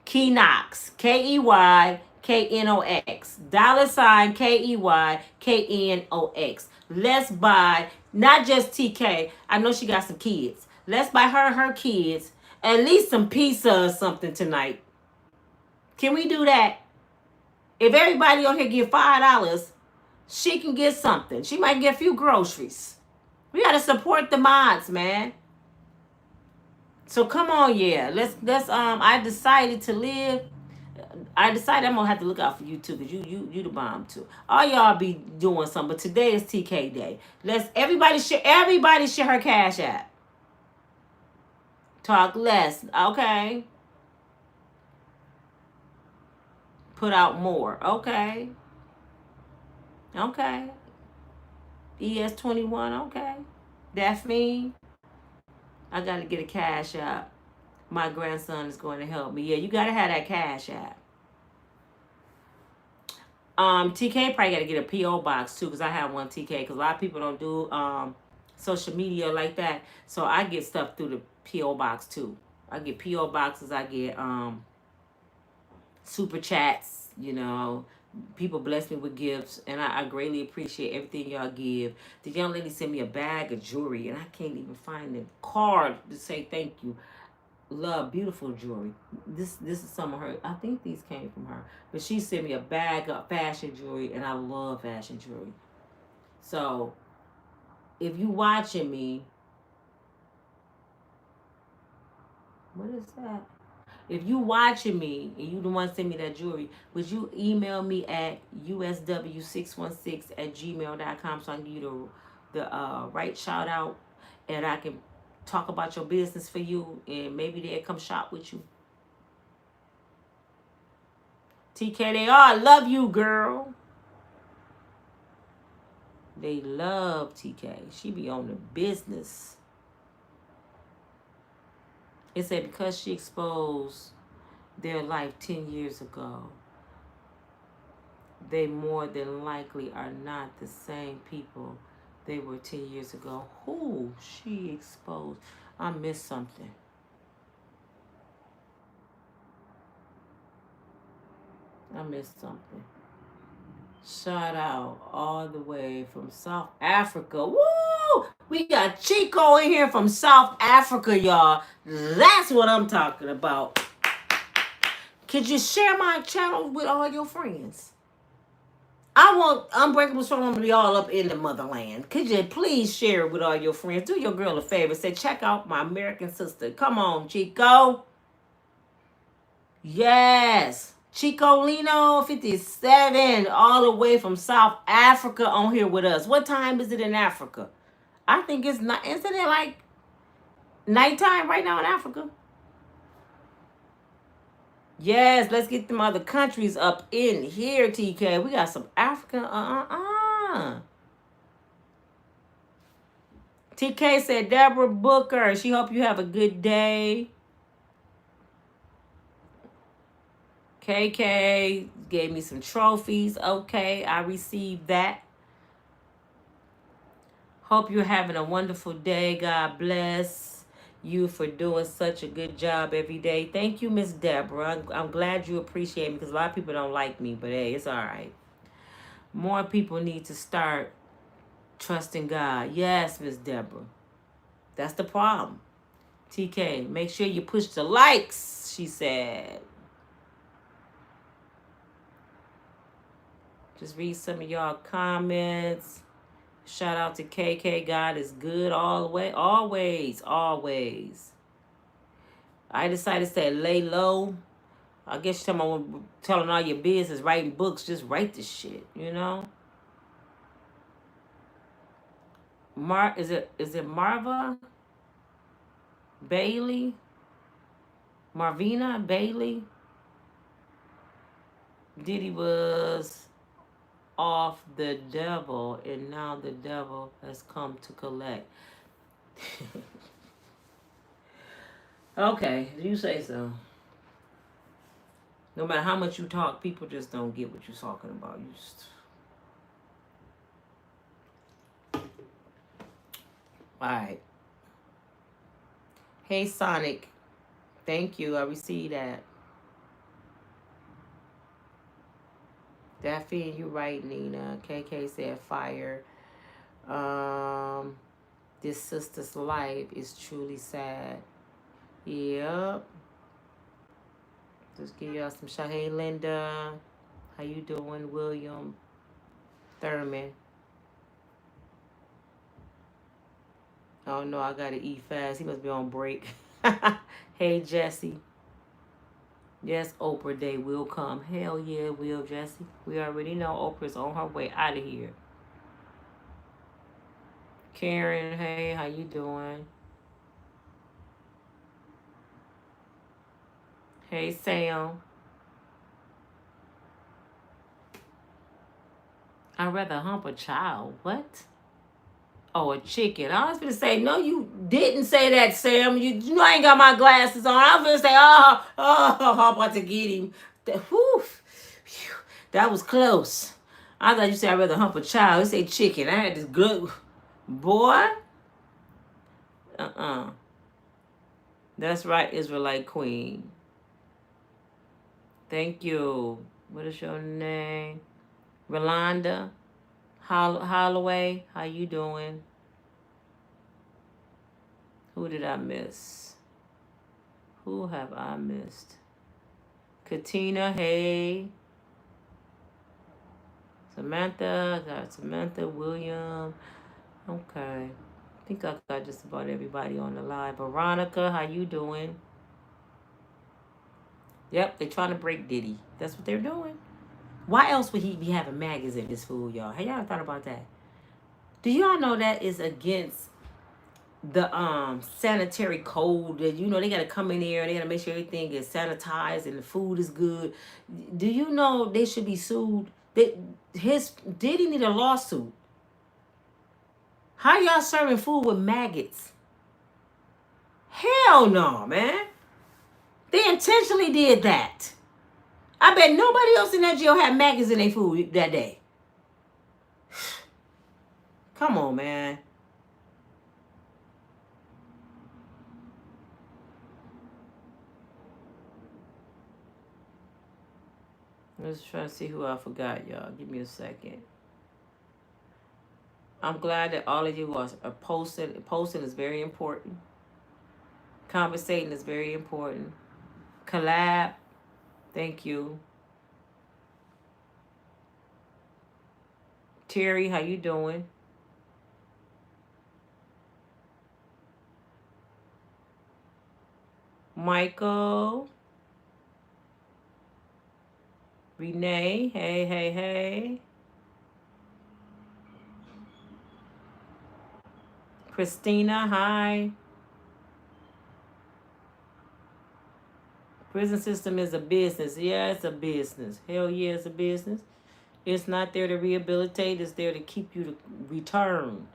Keynox, KEYKNOX, $KEYKNOX. Let's buy not just TK. I know she got some kids. Let's buy her kids at least some pizza or something tonight. Can we do that? If everybody on here give $5, she can get something. She might get a few groceries. We gotta support the mods, man. So come on, yeah. Let's I decided to live. I decided I'm gonna have to look out for you too, because you the bomb too. All y'all be doing something, but today is TK Day. Let's everybody share her cash app. Talk less, okay? Put out more, okay? Okay. ES21, okay. Daphne, I gotta get a cash app. My grandson is going to help me. Yeah, you gotta have that cash app. TK probably gotta get a PO box too, because I have one, TK, because a lot of people don't do social media like that. So I get stuff through the PO box too. I get PO boxes, I get super chats, you know. People bless me with gifts, and I greatly appreciate everything y'all give. The young lady sent me a bag of jewelry, and I can't even find the card to say thank you. Love, beautiful jewelry. This is some of her. I think these came from her, but she sent me a bag of fashion jewelry, and I love fashion jewelry. So, if you watching me, what is that? If you watching me and you the one send me that jewelry, would you email me at usw616@gmail.com so I can give you the right shout out, and I can talk about your business for you, and maybe they'll come shop with you. TK, they all love you, girl. They love TK. She be on the business. It said because she exposed their life 10 years ago, they more than likely are not the same people they were 10 years ago. Who she exposed? I missed something. Shout out all the way from South Africa. Woo! We got Chico in here from South Africa, y'all. That's what I'm talking about. Could you share my channel with all your friends? I want Unbreakable to be all up in the motherland. Could you please share it with all your friends? Do your girl a favor. Say, check out my American sister. Come on, Chico. Yes. Chico Lino 57, all the way from South Africa on here with us. What time is it in Africa? I think it's not. Isn't it like nighttime right now in Africa? Yes, let's get them other countries up in here, TK. We got some African. TK said, Deborah Booker. She hope you have a good day. KK gave me some trophies. Okay, I received that. Hope you're having a wonderful day. God bless you for doing such a good job every day. Thank you, Miss Deborah. I'm glad you appreciate me, because a lot of people don't like me, but hey, it's all right. More people need to start trusting God. Yes, Miss Deborah. That's the problem. TK, make sure you push the likes, she said. Just read some of y'all comments. Shout out to KK. God is good all the way. Always, always. I decided to say lay low. I guess you're talking about telling all your business, writing books. Just write this shit, you know? Is it Marva? Bailey? Marvina? Bailey? Diddy was off the devil, and now the devil has come to collect. Okay, you say so. No matter how much you talk, people just don't get what you're talking about. You just... All right. Hey, Sonic. Thank you. I received that. Daffy, you right, Nina. KK said fire. This sister's life is truly sad. Yep. Just give y'all some shout. Hey, Linda. How you doing, William Thurman? Oh, no, I got to eat fast. He must be on break. Hey, Jesse. Yes, Oprah Day will come. Hell yeah, will, Jesse. We already know Oprah's on her way out of here. Karen, hey, how you doing? Hey, Sam. I'd rather hump a child. What? Oh, a chicken. I was going to say, no, you didn't say that, Sam. You know I ain't got my glasses on. I was going to say, I'm about to get him. That was close. I thought you said I'd rather hump a child. You say chicken. I had this good boy. That's right, Israelite Queen. Thank you. What is your name? Rolanda Holloway. How you doing? Who did I miss? Who have I missed? Katina, hey. Samantha, got Samantha, William. Okay. I think I got just about everybody on the line. Veronica, how you doing? Yep, they're trying to break Diddy. That's what they're doing. Why else would he be having maggots in his food, y'all? Have y'all thought about that? Do y'all know that is against the sanitary code? That, you know, they gotta come in here and they gotta make sure everything is sanitized and the food is good. Do you know they should be sued? Diddy need a lawsuit. How y'all serving food with maggots? Hell no, man. They intentionally did that. I bet nobody else in that jail had maggots in their food that day. Come on, man. Let's try to see who I forgot, y'all. Give me a second. I'm glad that all of you are posting. Posting is very important. Conversating is very important. Collab. Thank you. Terry, how you doing? Michael. Renee, hey, hey, hey. Christina, hi. Prison system is a business. Yeah, it's a business. Hell yeah, it's a business. It's not there to rehabilitate. It's there to keep you to return.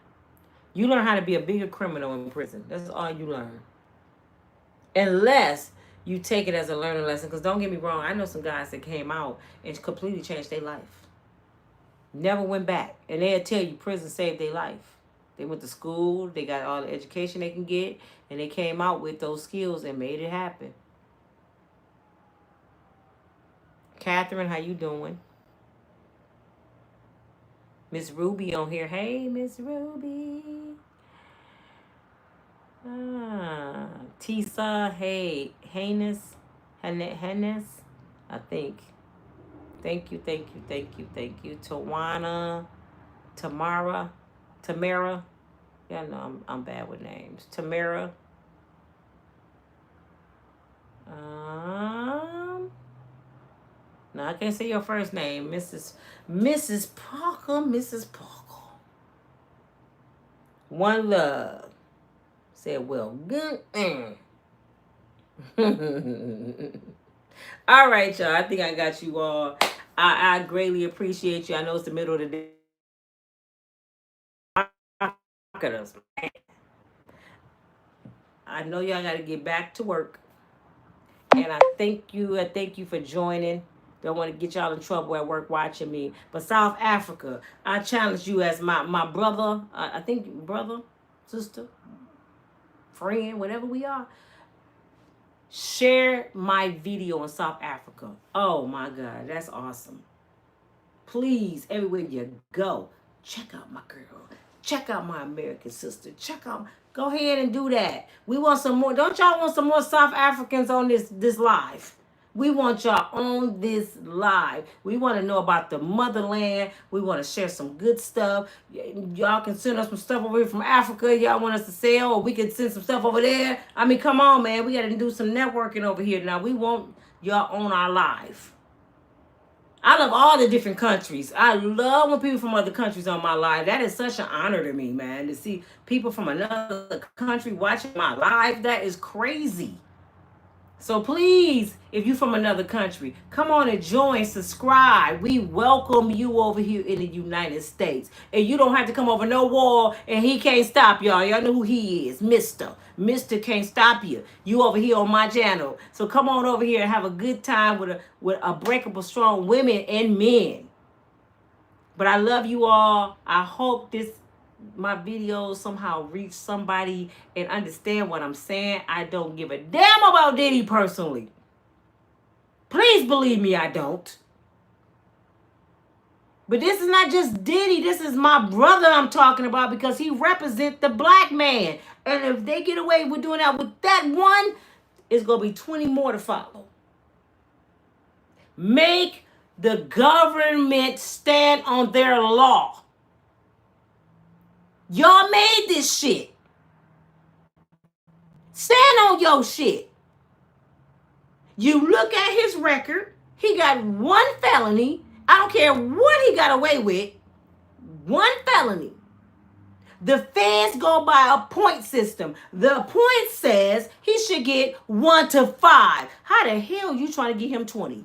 You learn how to be a bigger criminal in prison. That's all you learn. Unless you take it as a learning lesson. Because don't get me wrong, I know some guys that came out and completely changed their life. Never went back. And they'll tell you prison saved their life. They went to school, they got all the education they can get, and they came out with those skills and made it happen. Catherine, how you doing? Miss Ruby on here. Hey, Miss Ruby. Tisa, hey, Hannes, I think. Thank you. Tawana, Tamara. Yeah, no, I'm bad with names. Tamara. No, I can't say your first name. Mrs. Parker. One love. Said, well, good. All right, y'all. I think I got you all. I greatly appreciate you. I know it's the middle of the day. I know y'all got to get back to work. And I thank you. I thank you for joining. Don't want to get y'all in trouble at work watching me. But South Africa, I challenge you as my brother, I think brother, sister, friend, whatever we are. Share my video in South Africa. Oh my God, that's awesome. Please, everywhere you go, check out my girl. Check out my American sister. Go ahead and do that. We want some more. Don't y'all want some more South Africans on this live? We want y'all on this live. We want to know about the motherland. We want to share some good stuff. Y'all can send us some stuff over here from Africa. Y'all want us to sell, or we can send some stuff over there. I mean, come on, man. We got to do some networking over here now. We want y'all on our live. I love all the different countries. I love when people from other countries on my live. That is such an honor to me, man, to see people from another country watching my live. That is crazy. So please, if you're from another country, come on and join, subscribe. We welcome you over here in the United States. And you don't have to come over no wall, and he can't stop y'all. Y'all know who he is, Mr. Mr. can't stop you. You over here on my channel. So come on over here and have a good time with Unbreakable strong women and men. But I love you all. I hope my videos somehow reach somebody and understand what I'm saying. I don't give a damn about Diddy personally. Please believe me, I don't. But this is not just Diddy. This is my brother I'm talking about, because he represents the black man. And if they get away with doing that with that one, it's going to be 20 more to follow. Make the government stand on their law. Y'all made this shit. Stand on your shit. You look at his record. He got one felony. I don't care what he got away with. One felony. The feds go by a point system. The point says he should get 1 to 5. How the hell you trying to get him 20?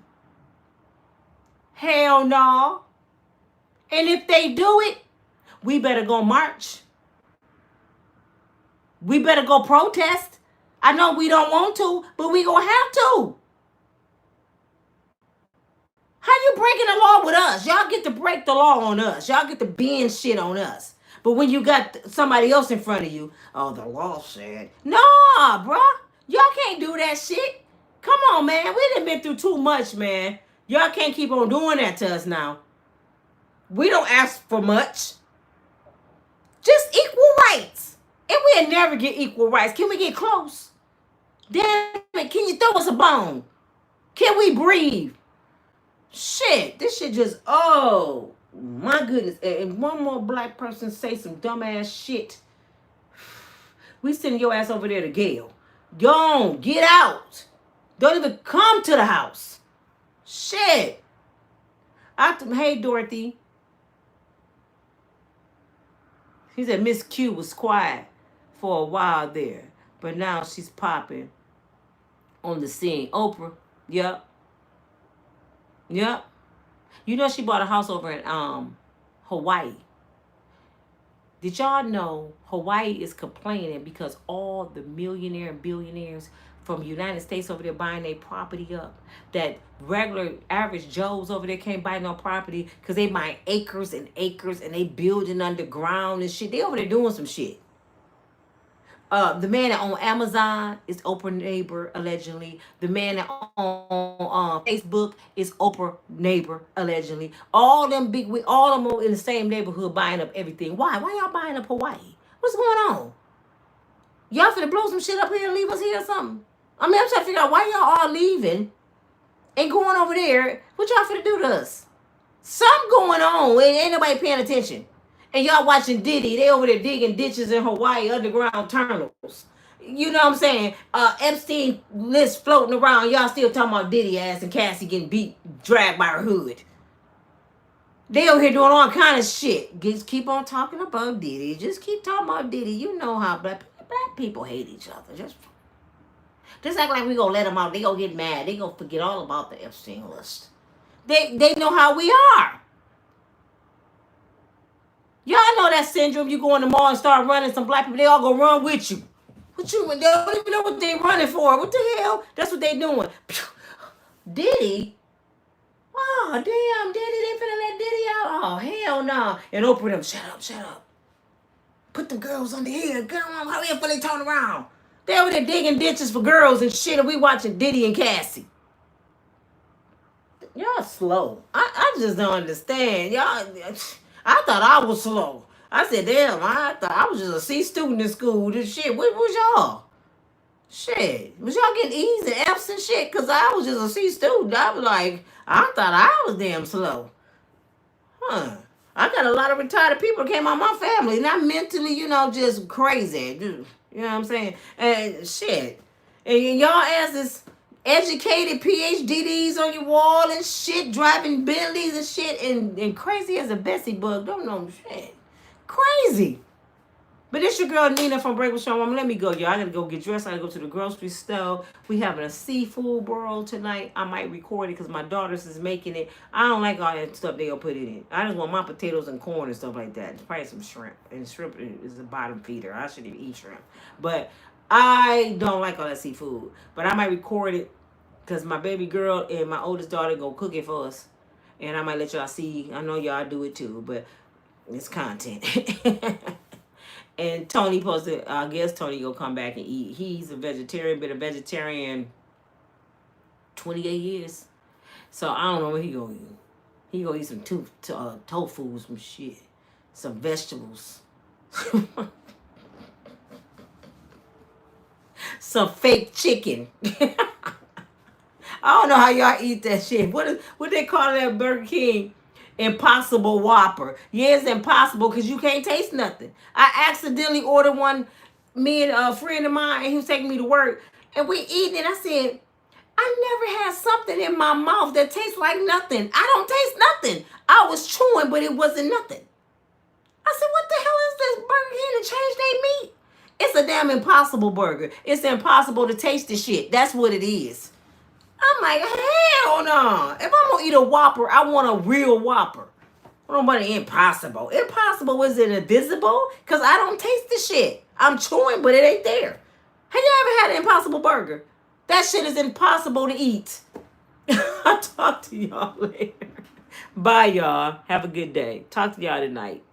Hell no. And if they do it, we better go march. We better go protest. I know we don't want to, but we gonna have to. How you breaking the law with us? Y'all get to break the law on us. Y'all get to bend shit on us. But when you got somebody else in front of you, oh, the law said. Nah, bruh. Y'all can't do that shit. Come on, man. We done been through too much, man. Y'all can't keep on doing that to us now. We don't ask for much. Just equal rights. And we'll never get equal rights. Can we get close? Damn it, can you throw us a bone? Can we breathe? Shit, this shit just, oh, my goodness. And one more black person say some dumbass shit, we sending your ass over there to jail. Go on, get out. Don't even come to the house. Shit. Hey, Dorothy. He said Miss Q was quiet for a while there, but now she's popping on the scene. Oprah, yep. Yep. You know she bought a house over in Hawaii. Did y'all know Hawaii is complaining because all the millionaire and billionaires from the United States over there buying their property up, that regular average Joes over there can't buy no property because they buying acres and acres and they building underground and shit. They over there doing some shit. The man that on Amazon is Oprah neighbor, allegedly. The man that on Facebook is Oprah neighbor, allegedly. All them in the same neighborhood buying up everything. Why? Why y'all buying up Hawaii? What's going on? Y'all finna blow some shit up here and leave us here or something? I mean, I'm trying to figure out why y'all all leaving and going over there. What y'all finna do to us? Something going on. Ain't nobody paying attention. And y'all watching Diddy. They over there digging ditches in Hawaii, underground tunnels. You know what I'm saying? Epstein list floating around. Y'all still talking about Diddy ass and Cassie getting dragged by her hood. They over here doing all kind of shit. Just keep on talking about Diddy. Just keep talking about Diddy. You know how black people hate each other. Just act like we gonna let them out. They gonna get mad. They gonna forget all about the Epstein list. They know how we are. Y'all know that syndrome. You go in the mall and start running some black people. They all gonna run with you. What you, they don't even know what they running for. What the hell? That's what they doing. Diddy? Oh, damn, Diddy, they finna let Diddy out? Oh, hell no. And Oprah them, shut up. Put the girls under here. Get on, hurry up before they turn around. They over there digging ditches for girls and shit, and we watching Diddy and Cassie. Y'all slow. I just don't understand. Y'all, I thought I was slow. I said, damn, I thought I was just a C student in school. This shit, what was y'all? Shit. Was y'all getting E's and F's and shit? Because I was just a C student. I was like, I thought I was damn slow. Huh. I got a lot of retarded people that came out my family. Not mentally, just crazy. You know what I'm saying? And shit. And y'all asses educated PhDs on your wall and shit, driving Bentleys and shit, and crazy as a Bessie bug. Don't know shit. Crazy. But it's your girl Nina from Unbreakable Show. Mama, let me go, y'all. I gotta go get dressed. I gotta go to the grocery store. We having a seafood boil tonight. I might record it because my daughters is making it. I don't like all that stuff they'll put it in. I just want my potatoes and corn and stuff like that. It's probably some shrimp. And shrimp is the bottom feeder. I shouldn't even eat shrimp. But I don't like all that seafood. But I might record it because my baby girl and my oldest daughter go cook it for us. And I might let y'all see. I know y'all do it too, but it's content. And Tony posted, I guess Tony gonna come back and eat. He's a vegetarian, been a vegetarian 28 years. So I don't know what he gonna eat. He gonna eat some tofu, some shit, some vegetables. Some fake chicken. I don't know how y'all eat that shit. What they call that Burger King? Impossible Whopper. Yeah, it's impossible because you can't taste nothing. I accidentally ordered one, me and a friend of mine, and he was taking me to work, and we eating it. I said, I never had something in my mouth that tastes like nothing. I don't taste nothing. I was chewing, but it wasn't nothing. I said, what the hell is this Burger King to change their meat? It's a damn Impossible Burger. It's impossible to taste the shit. That's what it is. I'm like, hell no. If I'm going to eat a Whopper, I want a real Whopper. I don't want it impossible. Impossible is it invisible? Because I don't taste the shit. I'm chewing, but it ain't there. Have you ever had an Impossible Burger? That shit is impossible to eat. I'll talk to y'all later. Bye, y'all. Have a good day. Talk to y'all tonight.